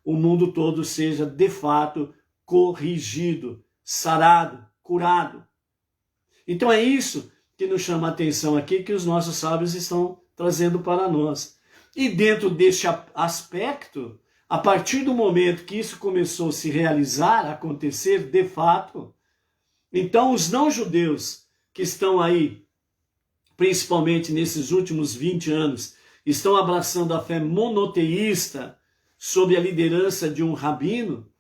O mundo todo seja, de fato, corrigido, sarado, curado. Então é isso que nos chama a atenção aqui, que os nossos sábios estão trazendo para nós. E dentro deste aspecto, a partir do momento que isso começou a se realizar, a acontecer de fato, então os não-judeus que estão aí, principalmente nesses últimos 20 anos, estão abraçando a fé monoteísta sob a liderança de um rabino,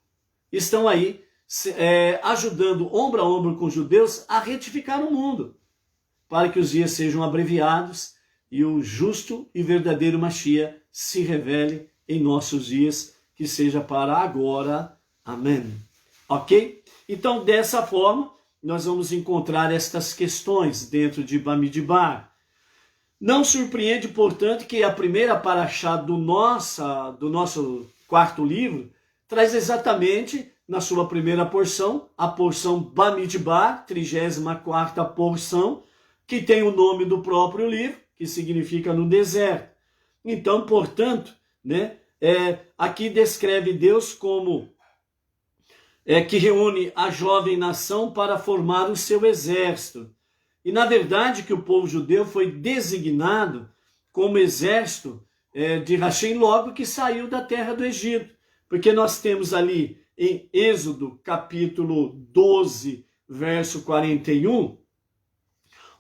estão aí ajudando ombro a ombro com os judeus a retificar o mundo, para que os dias sejam abreviados e o justo e verdadeiro Mashiach se revele em nossos dias, que seja para agora. Amém. Ok? Então, dessa forma, nós vamos encontrar estas questões dentro de Bamidbar. Não surpreende, portanto, que a primeira paraxá do nosso quarto livro traz exatamente, na sua primeira porção, a porção Bamidbar, 34ª porção, que tem o nome do próprio livro, que significa no deserto. Então, portanto, aqui descreve Deus como que reúne a jovem nação para formar o seu exército. E, na verdade, que o povo judeu foi designado como exército de Hashem logo que saiu da terra do Egito. Porque nós temos ali em Êxodo, capítulo 12, verso 41,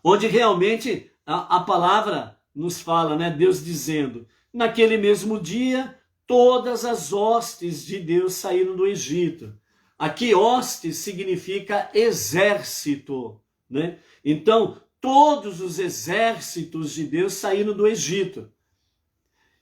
onde realmente a palavra nos fala, Deus dizendo, naquele mesmo dia, todas as hostes de Deus saíram do Egito. Aqui, hostes significa exército, Então, todos os exércitos de Deus saíram do Egito.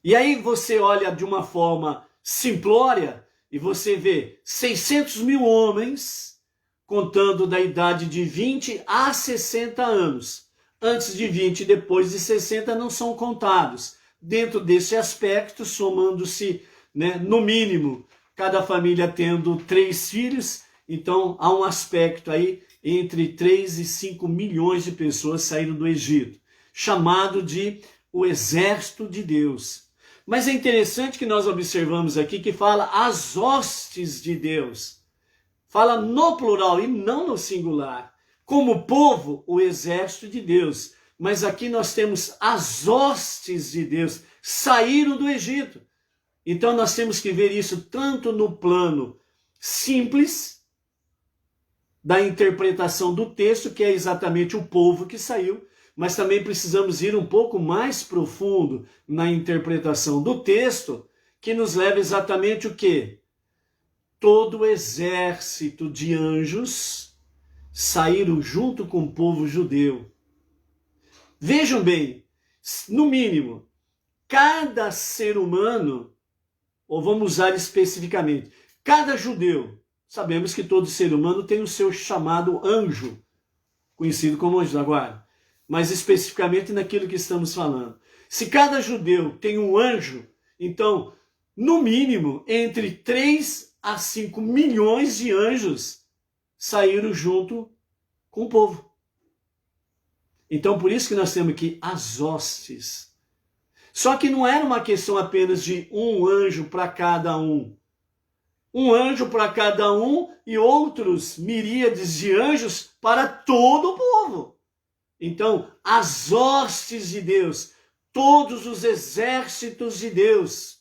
E aí você olha de uma forma simplória e você vê 600 mil homens, contando da idade de 20 a 60 anos. Antes de 20 e depois de 60 não são contados. Dentro desse aspecto, somando-se, no mínimo, cada família tendo 3 filhos, então há um aspecto aí entre 3 e 5 milhões de pessoas saíram do Egito, chamado de o exército de Deus. Mas é interessante que nós observamos aqui que fala as hostes de Deus. Fala no plural e não no singular. Como povo, o exército de Deus. Mas aqui nós temos as hostes de Deus, saíram do Egito. Então nós temos que ver isso tanto no plano simples, da interpretação do texto, que é exatamente o povo que saiu, mas também precisamos ir um pouco mais profundo na interpretação do texto, que nos leva exatamente o quê? Todo o exército de anjos saíram junto com o povo judeu. Vejam bem, no mínimo, cada ser humano, ou vamos usar especificamente, cada judeu, sabemos que todo ser humano tem o seu chamado anjo, conhecido como anjo da guarda, mas especificamente naquilo que estamos falando. Se cada judeu tem um anjo, então, no mínimo, entre 3 a 5 milhões de anjos saíram junto com o povo. Então, por isso que nós temos aqui as hostes. Só que não era uma questão apenas de um anjo para cada um. Um anjo para cada um e outros miríades de anjos para todo o povo. Então, as hostes de Deus, todos os exércitos de Deus,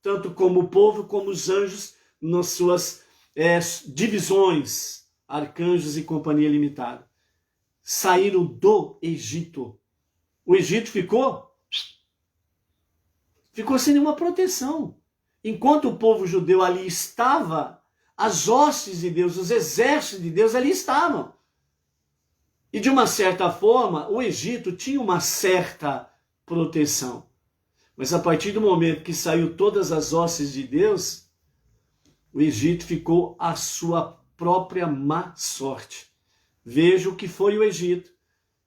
tanto como o povo como os anjos, nas suas divisões, arcanjos e companhia limitada, saíram do Egito. O Egito ficou sem nenhuma proteção. Enquanto o povo judeu ali estava, as hostes de Deus, os exércitos de Deus ali estavam. E de uma certa forma, o Egito tinha uma certa proteção. Mas a partir do momento que saiu todas as hostes de Deus, o Egito ficou à sua própria má sorte. Veja o que foi o Egito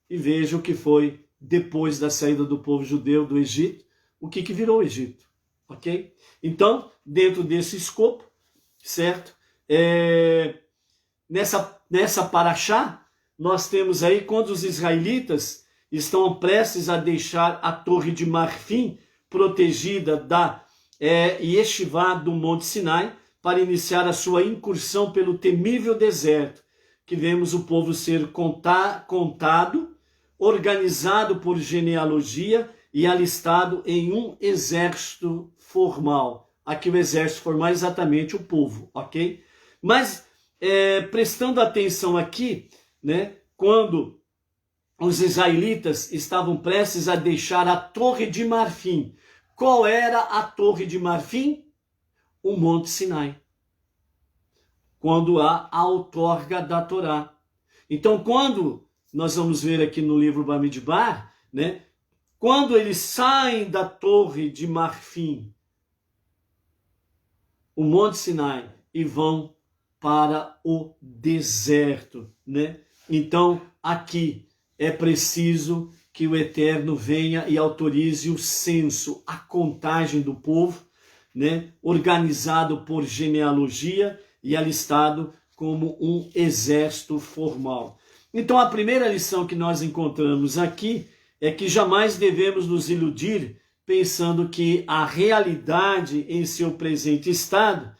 e veja o que foi depois da saída do povo judeu do Egito, o que virou o Egito, ok? Então, dentro desse escopo, certo? Nessa paraxá, nós temos aí quando os israelitas estão prestes a deixar a Torre de Marfim protegida da Yeshivá do Monte Sinai para iniciar a sua incursão pelo temível deserto, que vemos o povo ser contado, organizado por genealogia e alistado em um exército formal. Aqui o exército formal é exatamente o povo, ok? Mas prestando atenção aqui, né, quando os israelitas estavam prestes a deixar a Torre de Marfim, qual era a Torre de Marfim? O Monte Sinai. Quando há a outorga da Torá. Então, quando nós vamos ver aqui no livro Bamidbar, né, quando eles saem da Torre de Marfim, o Monte Sinai, e vão para o deserto, né? Então, aqui é preciso que o Eterno venha e autorize o censo, a contagem do povo, né? Organizado por genealogia e alistado como um exército formal. Então, a primeira lição que nós encontramos aqui é que jamais devemos nos iludir pensando que a realidade em seu presente estado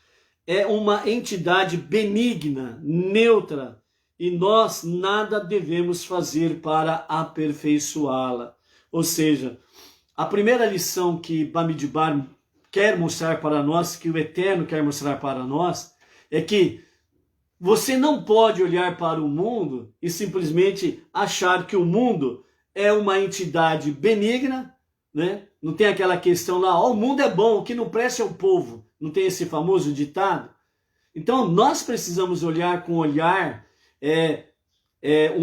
é uma entidade benigna, neutra, e nós nada devemos fazer para aperfeiçoá-la. Ou seja, a primeira lição que Bamidbar quer mostrar para nós, que o Eterno quer mostrar para nós, é que você não pode olhar para o mundo e simplesmente achar que o mundo é uma entidade benigna, né? Não tem aquela questão lá, o mundo é bom, o que não presta é o povo. Não tem esse famoso ditado? Então, nós precisamos olhar com um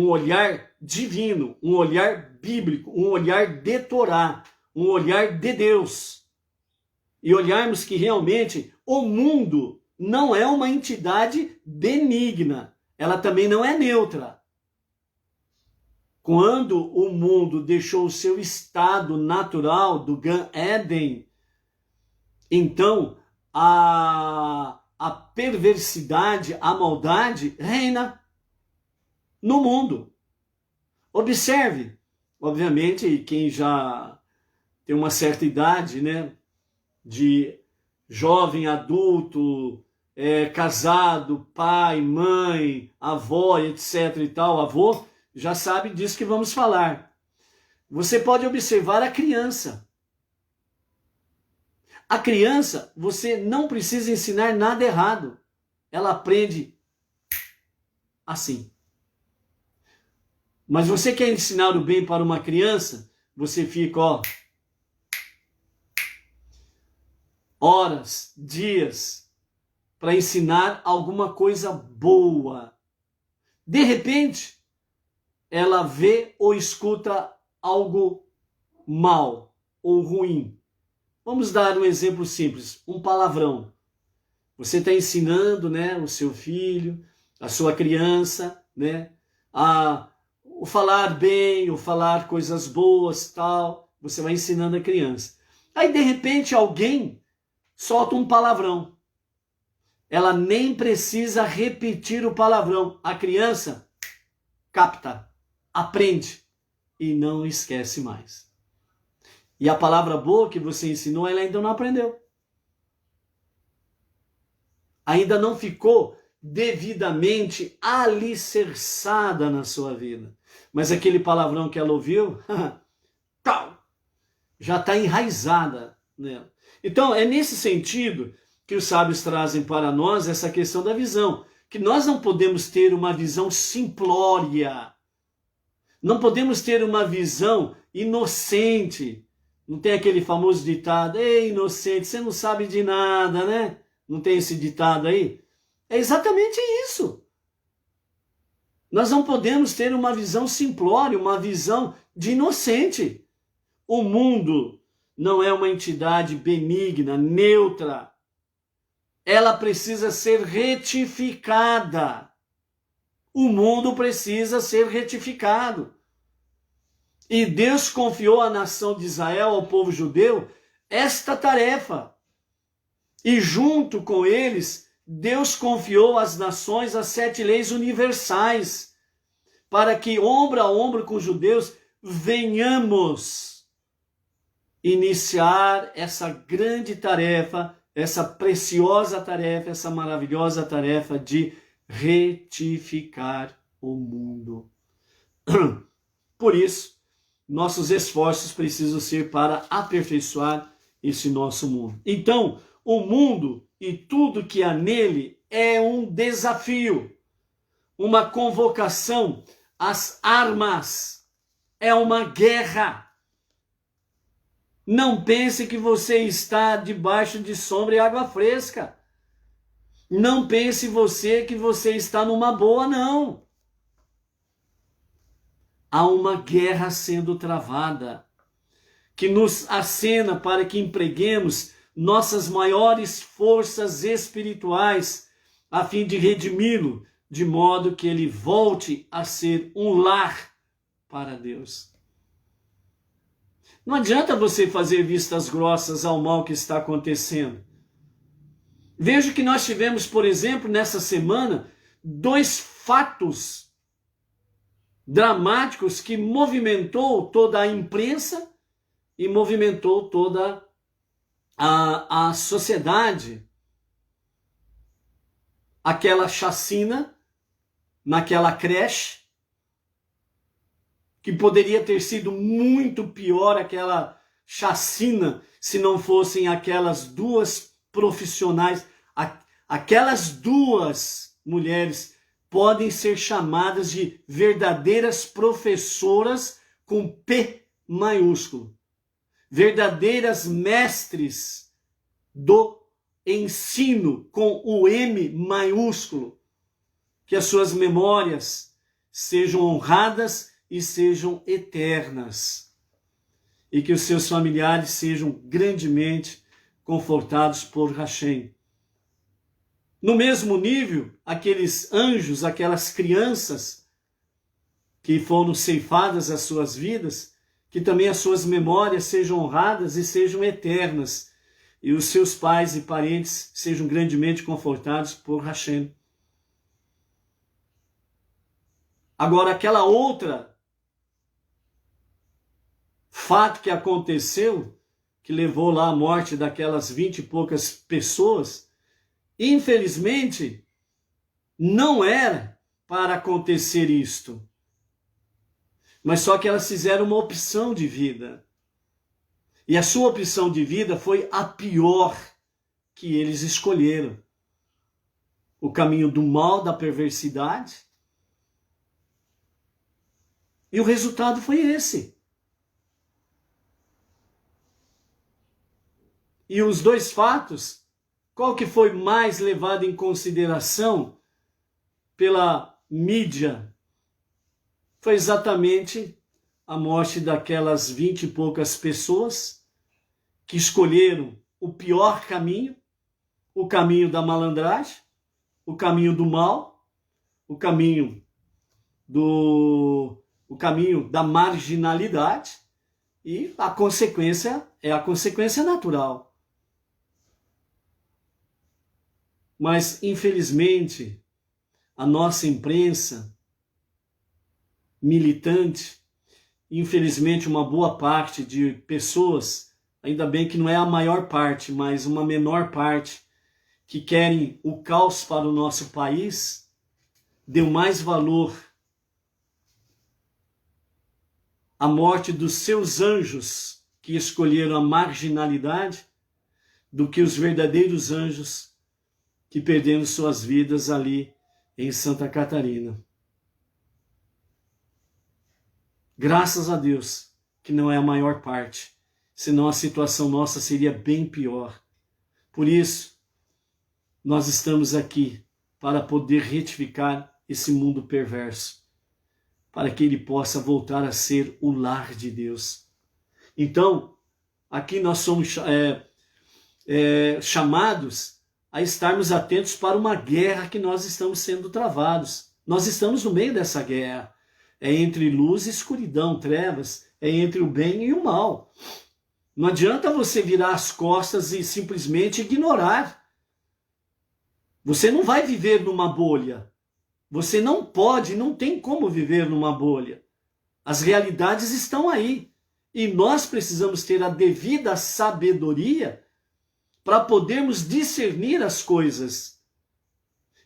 olhar divino, um olhar bíblico, um olhar de Torá, um olhar de Deus. E olharmos que realmente o mundo não é uma entidade benigna. Ela também não é neutra. Quando o mundo deixou o seu estado natural do Gan Eden, então a perversidade, a maldade reina no mundo. Observe, obviamente, quem já tem uma certa idade, né, de jovem, adulto, casado, pai, mãe, avó, etc e tal, avô, já sabe disso que vamos falar. Você pode observar a criança. A criança, você não precisa ensinar nada errado. Ela aprende assim. Mas você quer ensinar o bem para uma criança, você fica, horas, dias, para ensinar alguma coisa boa. De repente, ela vê ou escuta algo mal ou ruim. Vamos dar um exemplo simples, um palavrão. Você está ensinando, né, o seu filho, a sua criança, né, o falar bem, o falar coisas boas, tal. Você vai ensinando a criança. Aí, de repente, alguém solta um palavrão. Ela nem precisa repetir o palavrão. A criança capta, aprende e não esquece mais. E a palavra boa que você ensinou, ela ainda não aprendeu. Ainda não ficou devidamente alicerçada na sua vida. Mas aquele palavrão que ela ouviu, já está enraizada nela. Então, é nesse sentido que os sábios trazem para nós essa questão da visão. Que nós não podemos ter uma visão simplória. Não podemos ter uma visão inocente. Não tem aquele famoso ditado, ei, inocente, você não sabe de nada, né? Não tem esse ditado aí? É exatamente isso. Nós não podemos ter uma visão simplória, uma visão de inocente. O mundo não é uma entidade benigna, neutra. Ela precisa ser retificada. O mundo precisa ser retificado. E Deus confiou à nação de Israel, ao povo judeu, esta tarefa. E junto com eles, Deus confiou às nações as 7 leis universais, para que ombro a ombro com os judeus venhamos iniciar essa grande tarefa, essa preciosa tarefa, essa maravilhosa tarefa de retificar o mundo. Por isso, nossos esforços precisam ser para aperfeiçoar esse nosso mundo. Então, o mundo e tudo que há nele é um desafio, uma convocação às armas, é uma guerra. Não pense que você está debaixo de sombra e água fresca. Não pense que você está numa boa, não. Há uma guerra sendo travada, que nos acena para que empreguemos nossas maiores forças espirituais a fim de redimi-lo, de modo que ele volte a ser um lar para Deus. Não adianta você fazer vistas grossas ao mal que está acontecendo. Veja que nós tivemos, por exemplo, nessa semana, 2 fatos dramáticos que movimentou toda a imprensa e movimentou toda a sociedade. Aquela chacina naquela creche, que poderia ter sido muito pior aquela chacina se não fossem aquelas 2 profissionais, aquelas 2 mulheres podem ser chamadas de verdadeiras professoras com P maiúsculo, verdadeiras mestres do ensino com o M maiúsculo. Que as suas memórias sejam honradas e sejam eternas. E que os seus familiares sejam grandemente confortados por Hashem. No mesmo nível, aqueles anjos, aquelas crianças que foram ceifadas as suas vidas, que também as suas memórias sejam honradas e sejam eternas. E os seus pais e parentes sejam grandemente confortados por Hashem. Agora, aquela outra fato que aconteceu, que levou lá à morte daquelas 20 e poucas pessoas, infelizmente, não era para acontecer isto. Mas só que elas fizeram uma opção de vida. E a sua opção de vida foi a pior que eles escolheram. O caminho do mal, da perversidade. E o resultado foi esse. E os 2 fatos, qual que foi mais levado em consideração pela mídia? Foi exatamente a morte daquelas 20 e poucas pessoas que escolheram o pior caminho, o caminho da malandragem, o caminho do mal, o caminho da marginalidade, e a consequência é a consequência natural. Mas, infelizmente, a nossa imprensa militante, infelizmente uma boa parte de pessoas, ainda bem que não é a maior parte, mas uma menor parte, que querem o caos para o nosso país, deu mais valor à morte dos seus anjos que escolheram a marginalidade do que os verdadeiros anjos que perderam suas vidas ali em Santa Catarina. Graças a Deus que não é a maior parte, senão a situação nossa seria bem pior. Por isso, nós estamos aqui para poder retificar esse mundo perverso, para que ele possa voltar a ser o lar de Deus. Então, aqui nós somos chamados a estarmos atentos para uma guerra que nós estamos sendo travados. Nós estamos no meio dessa guerra. É entre luz e escuridão, trevas, é entre o bem e o mal. Não adianta você virar as costas e simplesmente ignorar. Você não vai viver numa bolha. Você não pode, não tem como viver numa bolha. As realidades estão aí. E nós precisamos ter a devida sabedoria para podermos discernir as coisas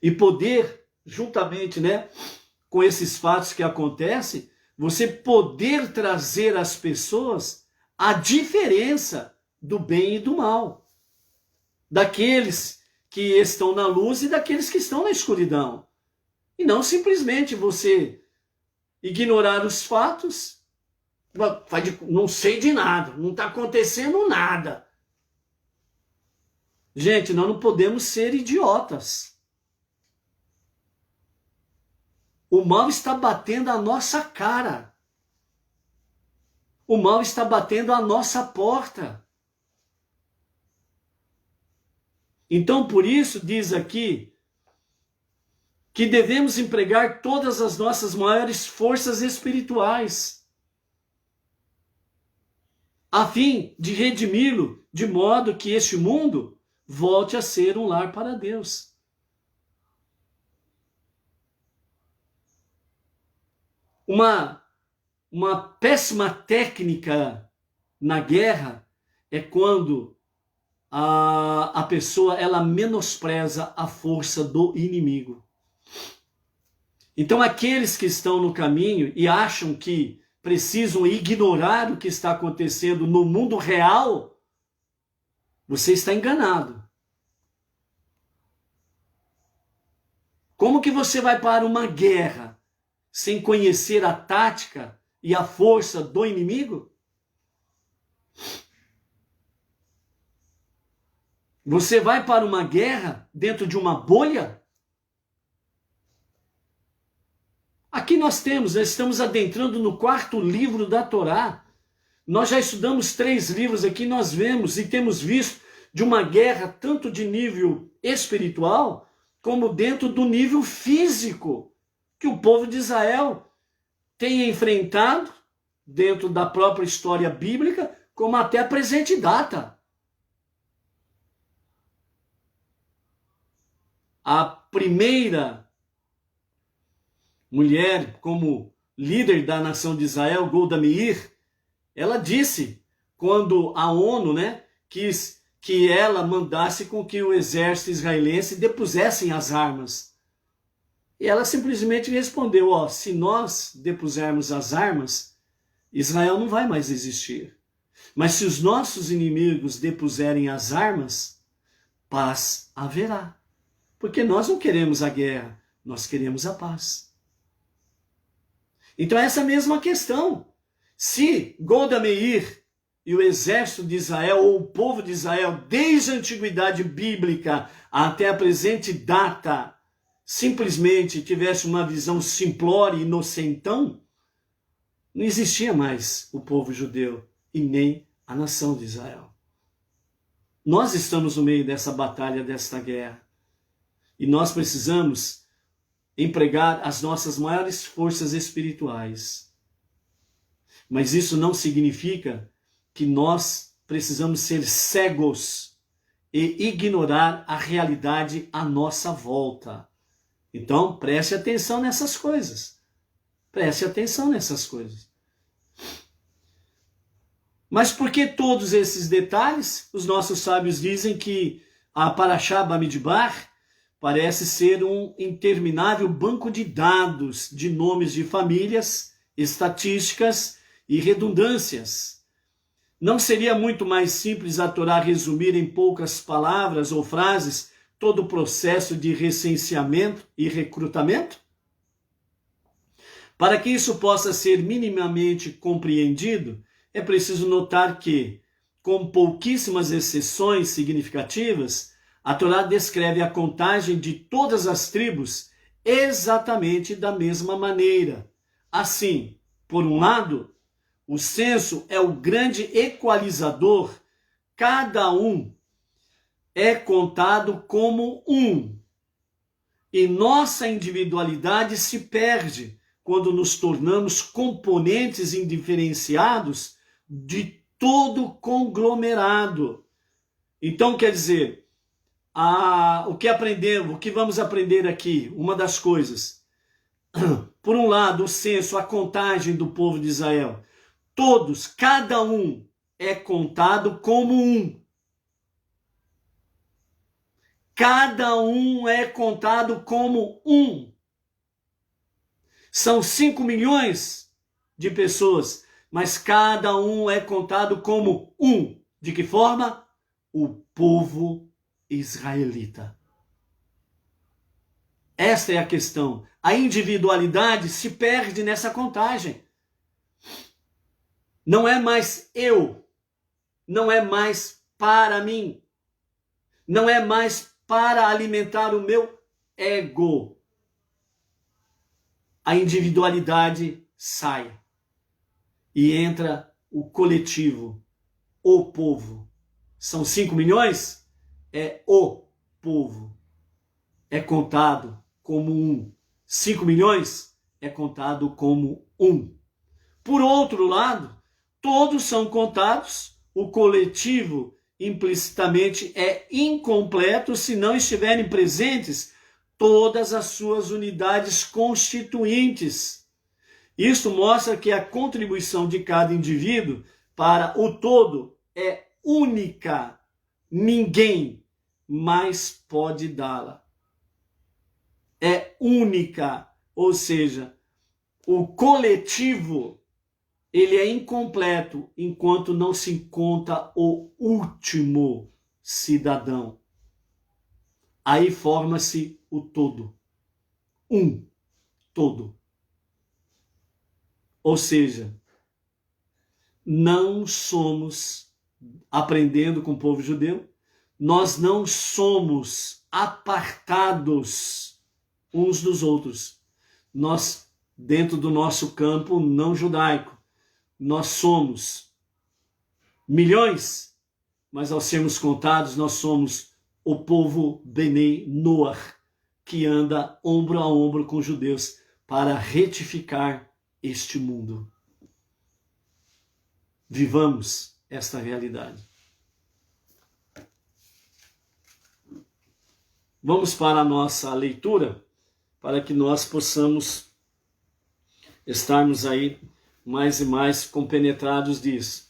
e poder, juntamente, com esses fatos que acontecem, você poder trazer às pessoas a diferença do bem e do mal, daqueles que estão na luz e daqueles que estão na escuridão. E não simplesmente você ignorar os fatos, não sei de nada, não está acontecendo nada. Gente, nós não podemos ser idiotas. O mal está batendo a nossa cara. O mal está batendo a nossa porta. Então, por isso, diz aqui, que devemos empregar todas as nossas maiores forças espirituais, a fim de redimi-lo, de modo que este mundo volte a ser um lar para Deus. Uma péssima técnica na guerra é quando a pessoa ela menospreza a força do inimigo. Então aqueles que estão no caminho e acham que precisam ignorar o que está acontecendo no mundo real, você está enganado. Como que você vai para uma guerra sem conhecer a tática e a força do inimigo? Você vai para uma guerra dentro de uma bolha? Aqui nós estamos adentrando no 4º livro da Torá. Nós já estudamos 3 livros aqui, nós vemos e temos visto de uma guerra tanto de nível espiritual, como dentro do nível físico, que o povo de Israel tem enfrentado dentro da própria história bíblica, como até a presente data. A primeira mulher como líder da nação de Israel, Golda Meir, ela disse, quando a ONU quis que ela mandasse com que o exército israelense depusessem as armas. E ela simplesmente respondeu, se nós depusermos as armas, Israel não vai mais existir. Mas se os nossos inimigos depuserem as armas, paz haverá. Porque nós não queremos a guerra, nós queremos a paz. Então essa mesma questão. Se Golda Meir e o exército de Israel, ou o povo de Israel, desde a antiguidade bíblica até a presente data, simplesmente tivesse uma visão simplória e inocentão, não existia mais o povo judeu e nem a nação de Israel. Nós estamos no meio dessa batalha, desta guerra. E nós precisamos empregar as nossas maiores forças espirituais. Mas isso não significa que nós precisamos ser cegos e ignorar a realidade à nossa volta. Então, preste atenção nessas coisas. Preste atenção nessas coisas. Mas por que todos esses detalhes? Os nossos sábios dizem que a Parashá Bamidbar parece ser um interminável banco de dados de nomes de famílias, estatísticas e redundâncias. Não seria muito mais simples a Torá resumir em poucas palavras ou frases todo o processo de recenseamento e recrutamento? Para que isso possa ser minimamente compreendido, é preciso notar que, com pouquíssimas exceções significativas, a Torá descreve a contagem de todas as tribos exatamente da mesma maneira. Assim, por um lado, o censo é o grande equalizador, cada um é contado como um. E nossa individualidade se perde quando nos tornamos componentes indiferenciados de todo o conglomerado. Então, quer dizer, o que vamos aprender aqui, uma das coisas, por um lado, o censo, a contagem do povo de Israel. Todos, cada um é contado como um. Cada um é contado como um. São 5 milhões de pessoas, mas cada um é contado como um. De que forma? O povo israelita. Esta é a questão. A individualidade se perde nessa contagem. Não é mais eu. Não é mais para mim. Não é mais para alimentar o meu ego. A individualidade sai. E entra o coletivo, o povo. São 5 milhões? É o povo. É contado como um. 5 milhões é contado como um. Por outro lado, todos são contados, o coletivo implicitamente é incompleto se não estiverem presentes todas as suas unidades constituintes. Isso mostra que a contribuição de cada indivíduo para o todo é única. Ninguém mais pode dá-la. É única, ou seja, o coletivo ele é incompleto enquanto não se conta o último cidadão. Aí forma-se o todo. Um todo. Ou seja, não somos, aprendendo com o povo judeu, nós não somos apartados uns dos outros. Nós, dentro do nosso campo não judaico, nós somos milhões, mas ao sermos contados, nós somos o povo Benei Noach, que anda ombro a ombro com os judeus para retificar este mundo. Vivamos esta realidade. Vamos para a nossa leitura, para que nós possamos estarmos aí mais e mais compenetrados disso.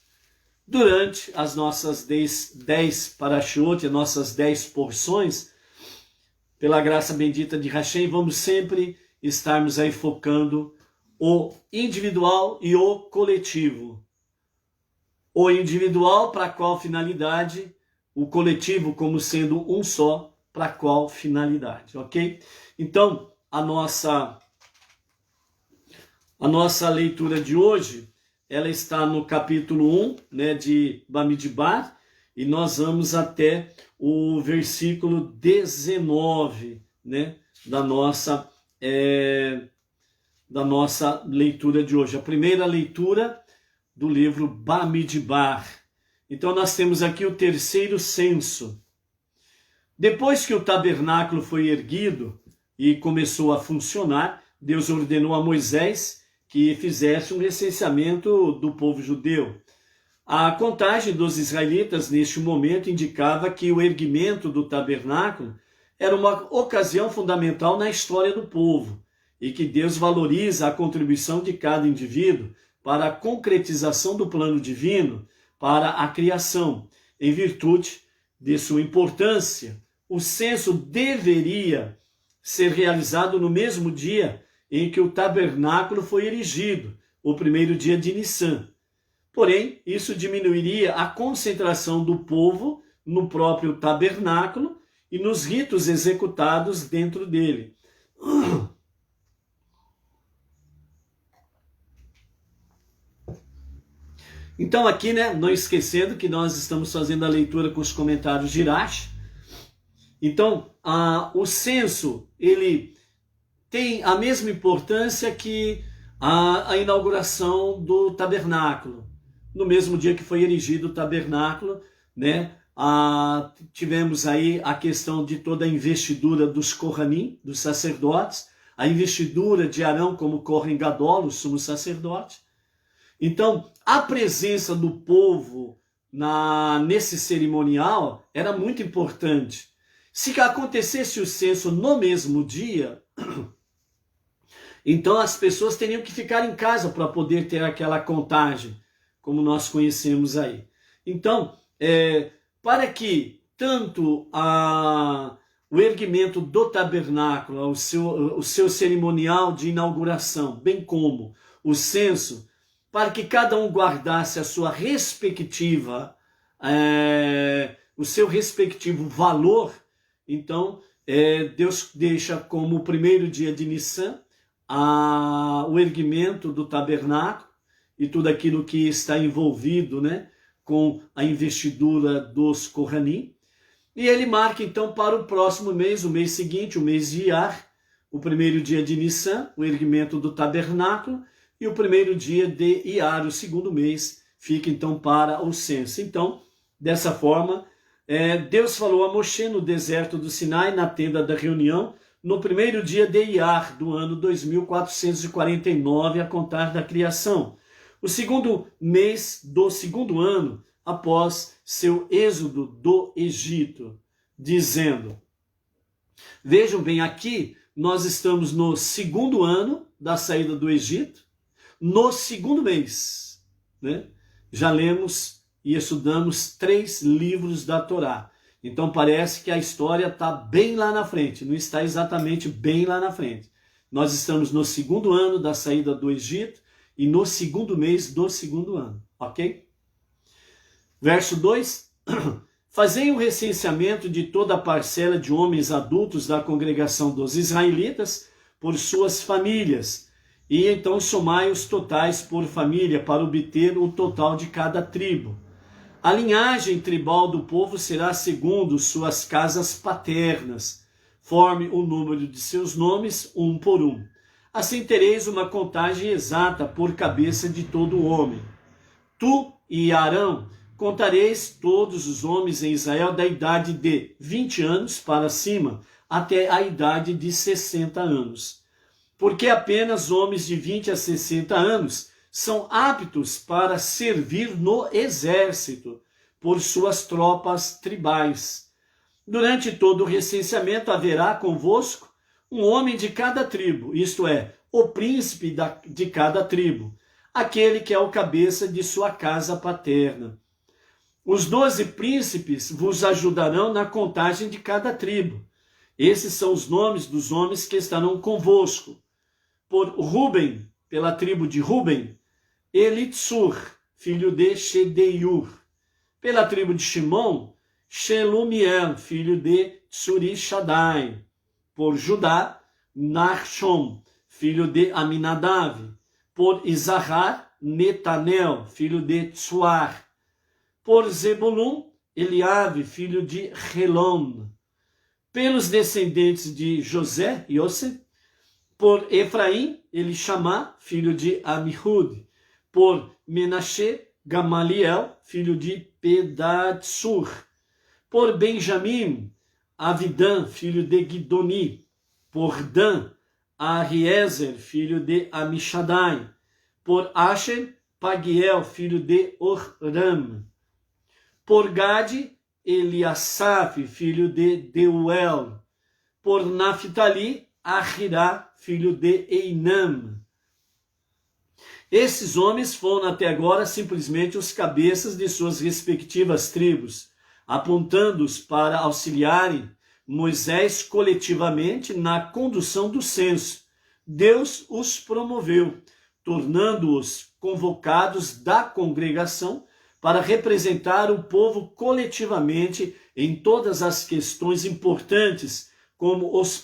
Durante as nossas 10 parashot, as nossas 10 porções, pela graça bendita de Hashem, vamos sempre estarmos aí focando o individual e o coletivo. O individual para qual finalidade, o coletivo como sendo um só, para qual finalidade, ok? Então, a nossa leitura de hoje, ela está no capítulo 1, né, de Bamidbar, e nós vamos até o versículo 19, né, da nossa leitura de hoje. A primeira leitura do livro Bamidbar. Então nós temos aqui o terceiro censo. Depois que o tabernáculo foi erguido e começou a funcionar, Deus ordenou a Moisés que fizesse um recenseamento do povo judeu. A contagem dos israelitas neste momento indicava que o erguimento do tabernáculo era uma ocasião fundamental na história do povo e que Deus valoriza a contribuição de cada indivíduo para a concretização do plano divino para a criação. Em virtude de sua importância, o censo deveria ser realizado no mesmo dia em que o tabernáculo foi erigido, o primeiro dia de Nissan. Porém, isso diminuiria a concentração do povo no próprio tabernáculo e nos ritos executados dentro dele. Então aqui, né, não esquecendo que nós estamos fazendo a leitura com os comentários de Irash. Então, o censo, ele tem a mesma importância que a inauguração do tabernáculo. No mesmo dia que foi erigido o tabernáculo, né, tivemos aí a questão de toda a investidura dos Kohanim, dos sacerdotes, a investidura de Arão como Kohen Gadol, o sumo sacerdote. Então, a presença do povo nesse cerimonial era muito importante. Se acontecesse o censo no mesmo dia, Então as pessoas teriam que ficar em casa para poder ter aquela contagem, como nós conhecemos aí. Então, para que tanto o erguimento do tabernáculo, o seu cerimonial de inauguração, bem como o censo, para que cada um guardasse a sua respectiva, o seu respectivo valor, então Deus deixa como o primeiro dia de Nissan o erguimento do tabernáculo e tudo aquilo que está envolvido, né, com a investidura dos Kohanim. E ele marca então para o próximo mês, o mês seguinte, o mês de Iyar, o primeiro dia de Nissan, o erguimento do tabernáculo, e o primeiro dia de Iyar, o segundo mês, fica então para o censo. Então, dessa forma, Deus falou a Moshe no deserto do Sinai, na tenda da reunião, no primeiro dia de Iyar, do ano 2449, a contar da criação. O segundo mês do segundo ano, após seu êxodo do Egito, dizendo, vejam bem, aqui nós estamos no segundo ano da saída do Egito, no segundo mês, né? Já lemos e estudamos 3 livros da Torá. Então parece que a história está bem lá na frente, não está exatamente bem lá na frente. Nós estamos no segundo ano da saída do Egito e no segundo mês do segundo ano, ok? Verso 2, fazei o recenseamento de toda a parcela de homens adultos da congregação dos israelitas por suas famílias, e então somai os totais por família para obter o total de cada tribo. A linhagem tribal do povo será segundo suas casas paternas. Forme o número de seus nomes, um por um. Assim tereis uma contagem exata por cabeça de todo homem. Tu e Arão contareis todos os homens em Israel da idade de 20 anos para cima, até a idade de 60 anos. Porque apenas homens de 20 a 60 anos são aptos para servir no exército, por suas tropas tribais. Durante todo o recenseamento haverá convosco um homem de cada tribo, isto é, o príncipe de cada tribo, aquele que é o cabeça de sua casa paterna. Os 12 príncipes vos ajudarão na contagem de cada tribo. Esses são os nomes dos homens que estarão convosco. Por Ruben, pela tribo de Ruben, Elitsur, filho de Shedeiur. Pela tribo de Shimon, Shelumiel, filho de Tsurishadai. Por Judá, Nachshon, filho de Aminadav. Por Isahar, Netanel, filho de Tsuar. Por Zebulun, Eliabe, filho de Helon. Pelos descendentes de José, Yosef. Por Efraim, Elishamá, filho de Amihud. Por Menashe, Gamaliel, filho de Pedatsur. Por Benjamim, Avidã, filho de Gidoni. Por Dan, Ahiezer, filho de Amishadai. Por Asher, Pagiel, filho de Oram. Por Gade, Eliasaf, filho de Deuel. Por Naphtali, Ahirá, filho de Einam. Esses homens foram até agora simplesmente os cabeças de suas respectivas tribos, apontando-os para auxiliarem Moisés coletivamente na condução do censo. Deus os promoveu, tornando-os convocados da congregação para representar o povo coletivamente em todas as questões importantes, como os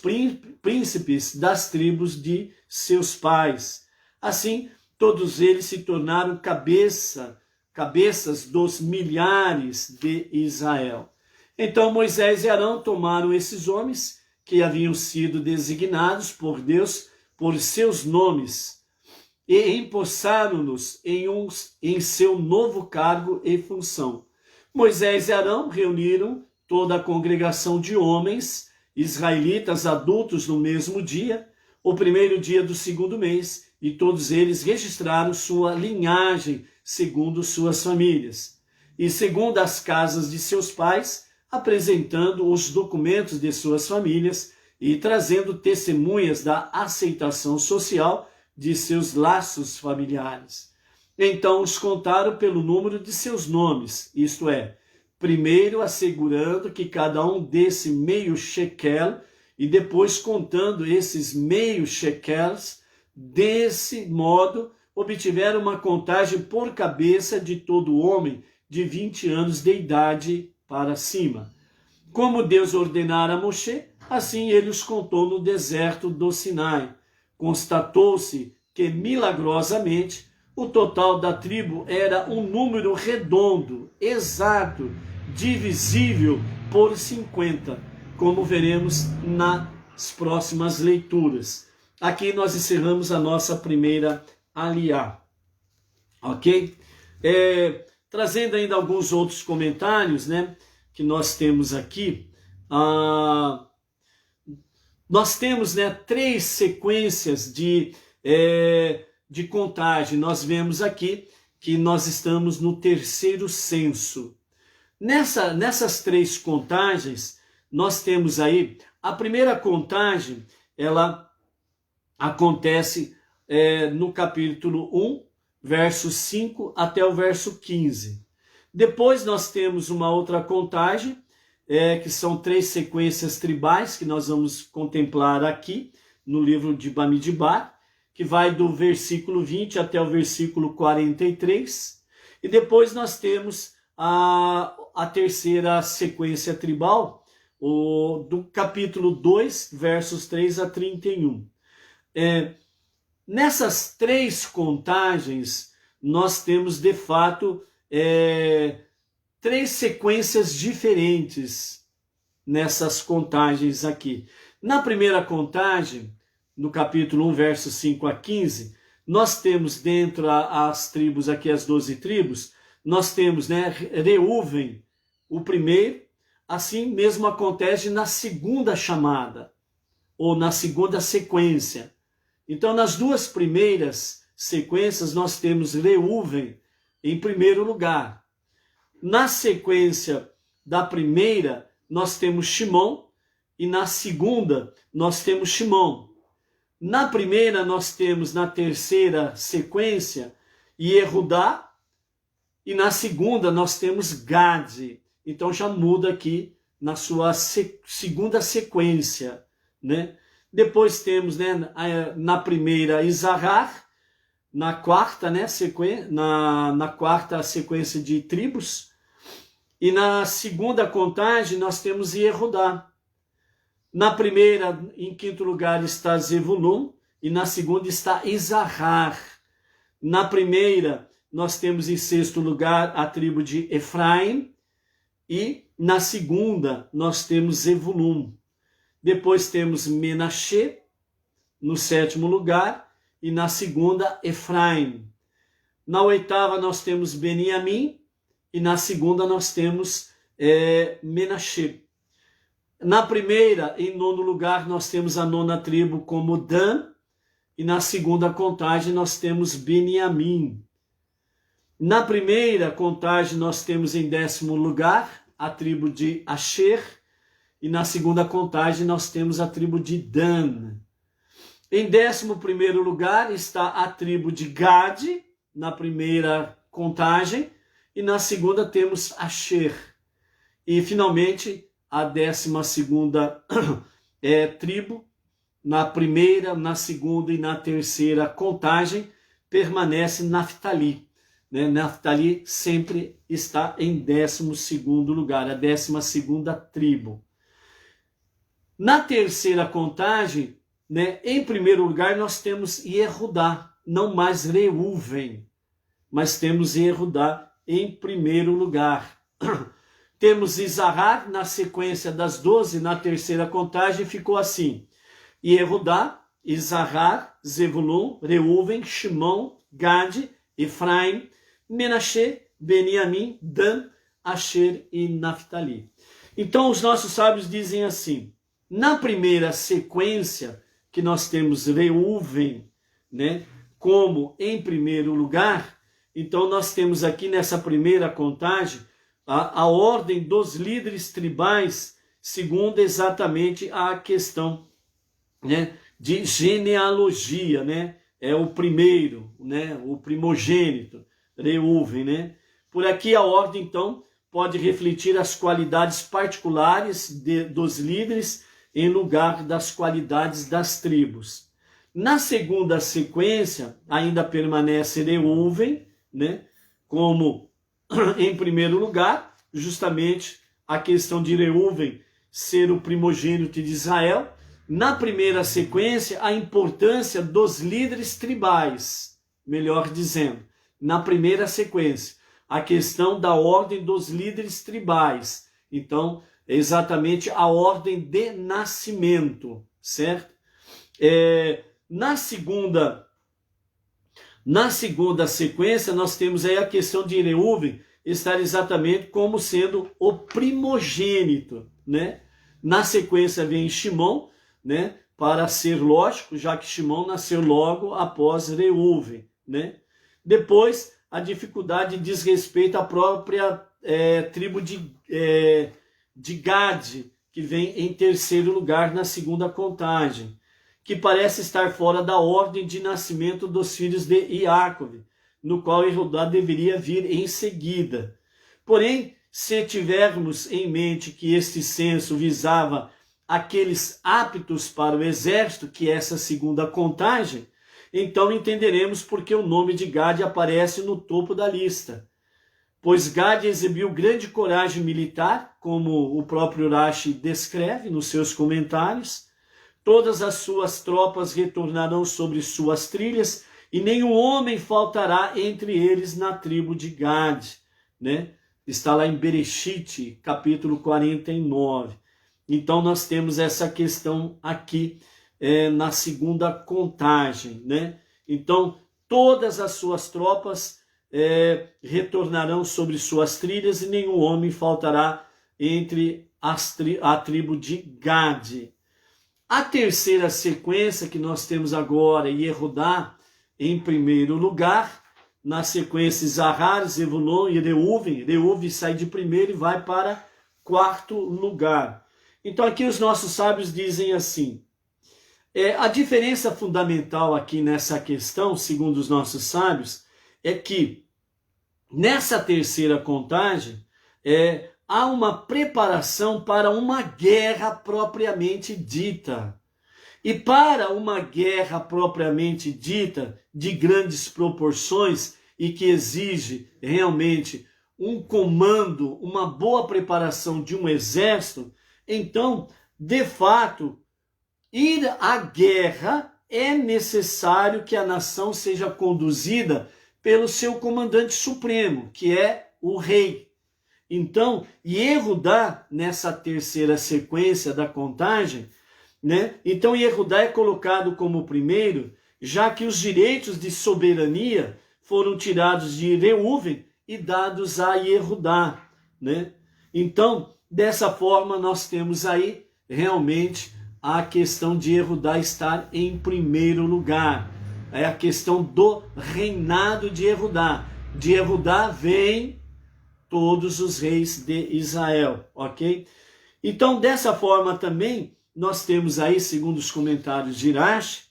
príncipes das tribos de seus pais. Assim, todos eles se tornaram cabeças dos milhares de Israel. Então Moisés e Arão tomaram esses homens que haviam sido designados por Deus por seus nomes e empossaram-nos em seu novo cargo e função. Moisés e Arão reuniram toda a congregação de homens israelitas adultos no mesmo dia, o primeiro dia do segundo mês, e todos eles registraram sua linhagem segundo suas famílias e segundo as casas de seus pais, apresentando os documentos de suas famílias e trazendo testemunhas da aceitação social de seus laços familiares. Então os contaram pelo número de seus nomes, isto é, primeiro assegurando que cada um desse meio shekel e depois contando esses meio shekels. Desse modo, obtiveram uma contagem por cabeça de todo homem de 20 anos de idade para cima. Como Deus ordenara a Moshe, assim ele os contou no deserto do Sinai. Constatou-se que, milagrosamente, o total da tribo era um número redondo, exato, divisível por 50, como veremos nas próximas leituras. Aqui nós encerramos a nossa primeira aliá, ok? Trazendo ainda alguns outros comentários, né, que nós temos aqui. Nós temos, né, 3 sequências de contagem. Nós vemos aqui que nós estamos no 3º censo. Nessas 3 contagens, nós temos aí, a primeira contagem, ela acontece no capítulo 1, verso 5 até o verso 15. Depois nós temos uma outra contagem, que são 3 sequências tribais, que nós vamos contemplar aqui no livro de Bamidbar, que vai do versículo 20 até o versículo 43. E depois nós temos a terceira sequência tribal, do capítulo 2, versos 3 a 31. Nessas 3 contagens, nós temos, de fato, 3 sequências diferentes nessas contagens aqui. Na primeira contagem, no capítulo 1, versos 5 a 15, nós temos dentro as tribos aqui, as 12 tribos, nós temos, né, Reuven, o primeiro. Assim mesmo acontece na segunda chamada, ou na segunda sequência. Então, nas 2 primeiras sequências, nós temos Reuven em primeiro lugar. Na sequência da primeira, nós temos Shimon, e na segunda, nós temos Shimon. Na primeira, nós temos, na terceira sequência, Yehudá, e na segunda, nós temos Gad. Então, já muda aqui na sua segunda sequência, né? Depois temos, né, na primeira Isahar, na quarta, né, na quarta sequência de tribos, e na segunda contagem nós temos Yehudá. Na primeira, em quinto lugar, está Zevulun, e na segunda está Isahar. Na primeira, nós temos em sexto lugar a tribo de Efraim, e na segunda nós temos Zevulun. Depois temos Menashe, no sétimo lugar, e na segunda, Efraim. Na oitava, nós temos Beniamim, e na segunda, nós temos Menashe. Na primeira, em nono lugar, nós temos a 9ª tribo como Dan, e na segunda contagem, nós temos Beniamim. Na primeira contagem, nós temos em 10º lugar a tribo de Asher, e na segunda contagem nós temos a tribo de Dan. Em 11º lugar está a tribo de Gad, na primeira contagem, e na segunda temos Asher. E finalmente a 12ª tribo, na primeira, na segunda e na terceira contagem, permanece Naftali. Naftali sempre está em 12º lugar, a 12ª tribo. Na terceira contagem, né, em primeiro lugar, nós temos Yehudá, não mais Reuven, mas temos Yehudá em primeiro lugar. Temos Isahar na sequência das 12, na terceira contagem ficou assim: Yehudá, Isahar, Zevulun, Reuven, Shimon, Gad, Efraim, Menashe, Beniamim, Dan, Asher e Naftali. Então os nossos sábios dizem assim: na primeira sequência, que nós temos Reuven, né, como em primeiro lugar, então nós temos aqui nessa primeira contagem a ordem dos líderes tribais segundo exatamente a questão, né, de genealogia, né? É o primeiro, né, o primogênito, Reuven, né? Por aqui a ordem, então, pode refletir as qualidades particulares dos líderes em lugar das qualidades das tribos. Na segunda sequência, ainda permanece Reuven, né, como em primeiro lugar, justamente a questão de Reuven ser o primogênito de Israel. Na primeira sequência, a importância dos líderes tribais, melhor dizendo, na primeira sequência, a questão da ordem dos líderes tribais. Então, é exatamente a ordem de nascimento, certo? Na segunda sequência, nós temos aí a questão de Reuven estar exatamente como sendo o primogênito, né? Na sequência vem Shimon, né? Para ser lógico, já que Shimon nasceu logo após Reuven, né? Depois, a dificuldade diz respeito à própria tribo de Gad, que vem em terceiro lugar na segunda contagem, que parece estar fora da ordem de nascimento dos filhos de Jacob, no qual Judá deveria vir em seguida. Porém, se tivermos em mente que este censo visava aqueles aptos para o exército, que é essa segunda contagem, então entenderemos porque o nome de Gad aparece no topo da lista. Pois Gad exibiu grande coragem militar, como o próprio Rashi descreve nos seus comentários. Todas as suas tropas retornarão sobre suas trilhas, e nenhum homem faltará entre eles na tribo de Gad, né? Está lá em Bereshit, capítulo 49. Então nós temos essa questão aqui na segunda contagem, né? Então todas as suas tropas retornarão sobre suas trilhas e nenhum homem faltará entre a tribo de Gad. A terceira sequência que nós temos agora, Yehudá, em primeiro lugar, na sequência Zahar, Zevulon e Reuven. Reuven sai de primeiro e vai para quarto lugar. Então aqui os nossos sábios dizem assim, a diferença fundamental aqui nessa questão, segundo os nossos sábios, é que nessa terceira contagem há uma preparação para uma guerra propriamente dita. E para uma guerra propriamente dita, de grandes proporções e que exige realmente um comando, uma boa preparação de um exército, então, de fato, ir à guerra é necessário que a nação seja conduzida pelo seu comandante supremo, que é o rei. Então, Yehudá, nessa terceira sequência da contagem, né? Então Yehudá é colocado como primeiro, já que os direitos de soberania foram tirados de Reuven e dados a Yehudá, né? Então, dessa forma, nós temos aí realmente a questão de Yehudá estar em primeiro lugar. É a questão do reinado de Yehudá. De Yehudá vem todos os reis de Israel, ok? Então, dessa forma também, nós temos aí, segundo os comentários de Rashi,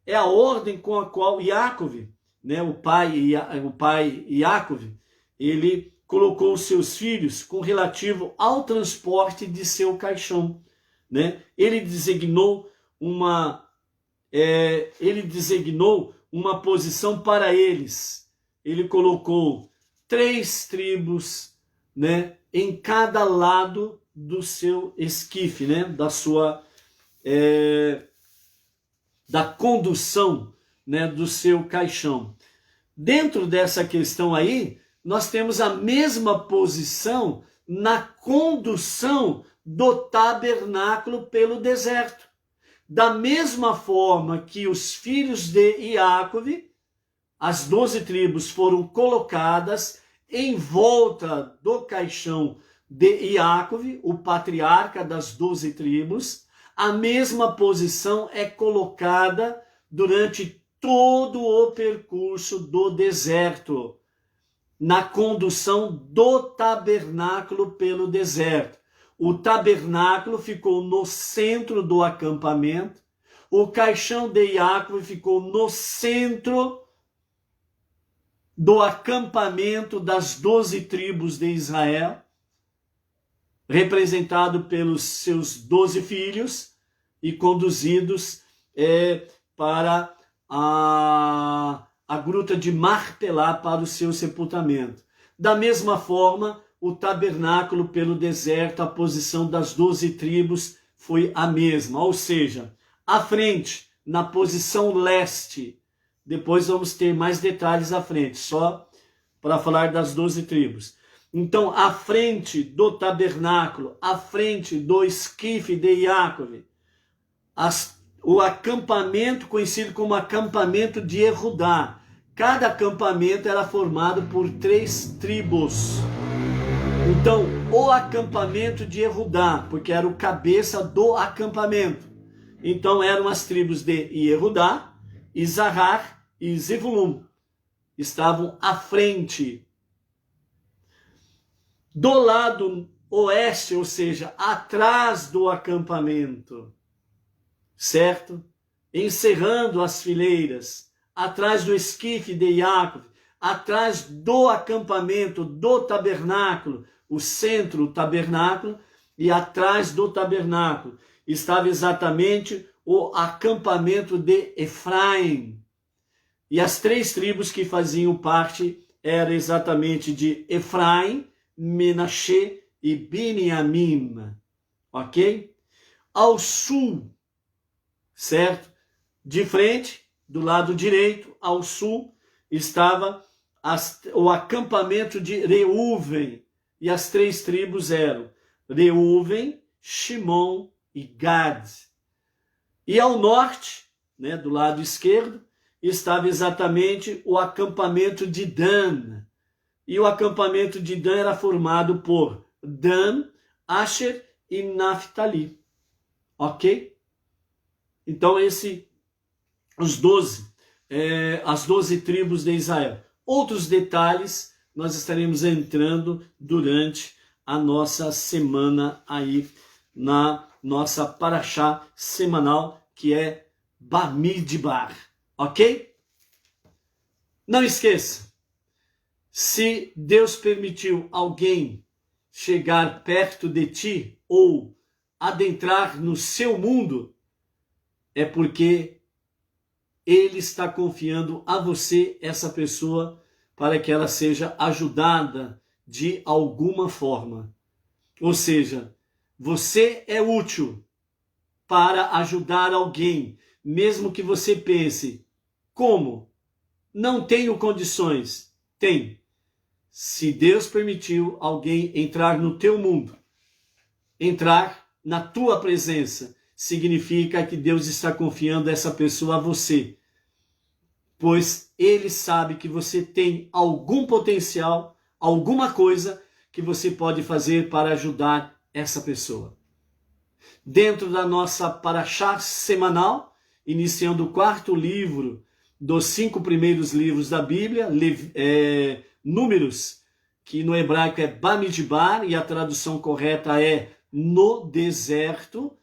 a ordem com a qual Yaakov, né, o pai Yaakov, ele colocou os seus filhos com relativo ao transporte de seu caixão, né? Ele designou uma posição para eles. Ele colocou 3 tribos, né, em cada lado do seu esquife, né, da condução, né, do seu caixão. Dentro dessa questão aí, nós temos a mesma posição na condução do tabernáculo pelo deserto. Da mesma forma que os filhos de Jacob, as 12 tribos foram colocadas em volta do caixão de Jacob, o patriarca das 12 tribos, a mesma posição é colocada durante todo o percurso do deserto, na condução do tabernáculo pelo deserto. o tabernáculo ficou no centro do acampamento, o caixão de Jácobe ficou no centro do acampamento das 12 tribos de Israel, representado pelos seus 12 filhos e conduzidos para a gruta de Marpelá para o seu sepultamento. Da mesma forma, o tabernáculo pelo deserto, a posição das 12 tribos foi a mesma, ou seja, à frente, na posição leste. Depois vamos ter mais detalhes à frente, só para falar das 12 tribos. Então, à frente do tabernáculo, à frente do esquife de Jácobe, o acampamento conhecido como acampamento de Yehudá. Cada acampamento era formado por 3 tribos. Então, o acampamento de Yehudá, porque era o cabeça do acampamento. Então, eram as tribos de Yehudá, Isahar e Zevulun. Estavam à frente. Do lado oeste, ou seja, atrás do acampamento, certo? Encerrando as fileiras, atrás do esquife de Jácobe, atrás do acampamento, do tabernáculo, o centro, o tabernáculo, e atrás do tabernáculo estava exatamente o acampamento de Efraim. E as 3 tribos que faziam parte eram exatamente de Efraim, Menaxê e Beniamim, ok? Ao sul, certo? De frente, do lado direito, ao sul, estava o acampamento de Reuven, e as 3 tribos eram Reuven, Shimon e Gad. E ao norte, né, do lado esquerdo, estava exatamente o acampamento de Dan. E o acampamento de Dan era formado por Dan, Asher e Naphtali. Ok? Então, as 12 tribos de Israel. Outros detalhes nós estaremos entrando durante a nossa semana aí, na nossa paraxá semanal, que é Bamidbar. Ok? Não esqueça, se Deus permitiu alguém chegar perto de ti ou adentrar no seu mundo, é porque Ele está confiando a você, essa pessoa, para que ela seja ajudada de alguma forma. Ou seja, você é útil para ajudar alguém, mesmo que você pense, como? Não tenho condições. Tem. Se Deus permitiu alguém entrar no teu mundo, entrar na tua presença, significa que Deus está confiando essa pessoa a você, pois Ele sabe que você tem algum potencial, alguma coisa que você pode fazer para ajudar essa pessoa. Dentro da nossa paraxá semanal, iniciando o 4º livro dos 5 primeiros livros da Bíblia, Números, que no hebraico é Bamidbar, e a tradução correta é no deserto.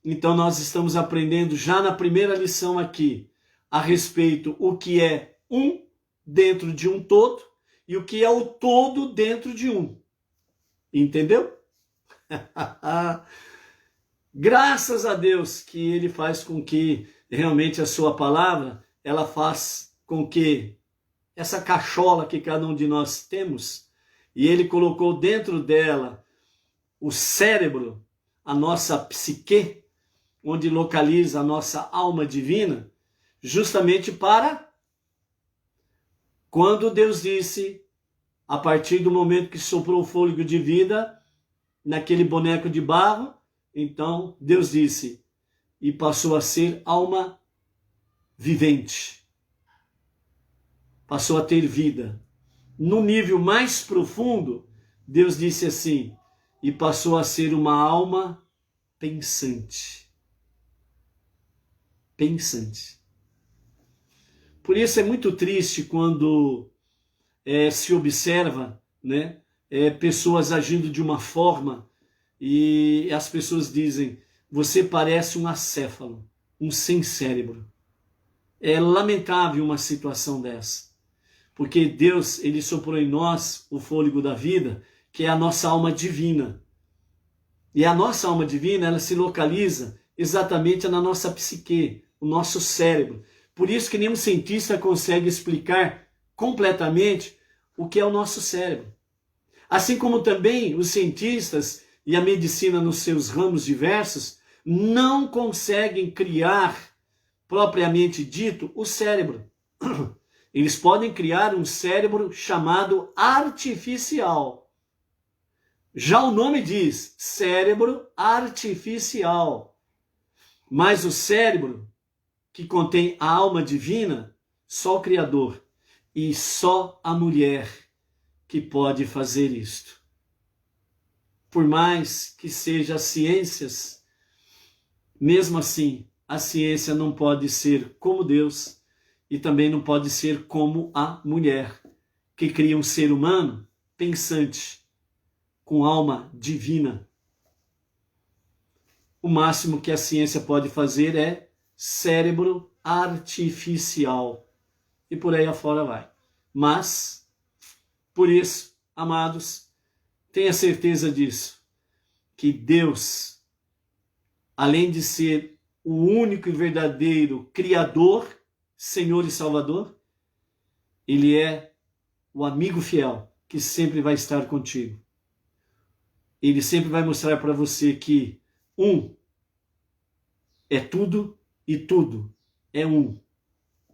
Então nós estamos aprendendo já na primeira lição aqui a respeito o que é um dentro de um todo e o que é o todo dentro de um. Entendeu? Graças a Deus que Ele faz com que realmente a sua palavra, ela faz com que essa cachola que cada um de nós temos, e Ele colocou dentro dela o cérebro, a nossa psique, onde localiza a nossa alma divina, justamente para quando Deus disse, a partir do momento que soprou o fôlego de vida naquele boneco de barro, então Deus disse, e passou a ser alma vivente. Passou a ter vida. No nível mais profundo, Deus disse assim, e passou a ser uma alma pensante. Pensante. Por isso é muito triste quando se observa, né, pessoas agindo de uma forma E as pessoas dizem, você parece um acéfalo, um sem cérebro. É lamentável uma situação dessa, porque Deus, ele soprou em nós o fôlego da vida, que é a nossa alma divina. E a nossa alma divina, ela se localiza exatamente na nossa psique, o nosso cérebro. Por isso que nenhum cientista consegue explicar completamente o que é o nosso cérebro. Assim como também os cientistas e a medicina nos seus ramos diversos não conseguem criar, propriamente dito, o cérebro. Eles podem criar um cérebro chamado artificial. Já o nome diz, cérebro artificial. Mas o cérebro que contém a alma divina, só o Criador e só a mulher que pode fazer isto. Por mais que seja ciências, mesmo assim, a ciência não pode ser como Deus e também não pode ser como a mulher, que cria um ser humano pensante, com alma divina. O máximo que a ciência pode fazer é cérebro artificial. E por aí afora vai. Mas, por isso, amados, tenha certeza disso, que Deus, além de ser o único e verdadeiro Criador, Senhor e Salvador, Ele é o amigo fiel que sempre vai estar contigo. Ele sempre vai mostrar para você que um é tudo e tudo é um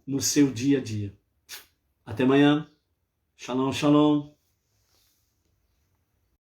no seu dia a dia. Até amanhã. Shalom, shalom.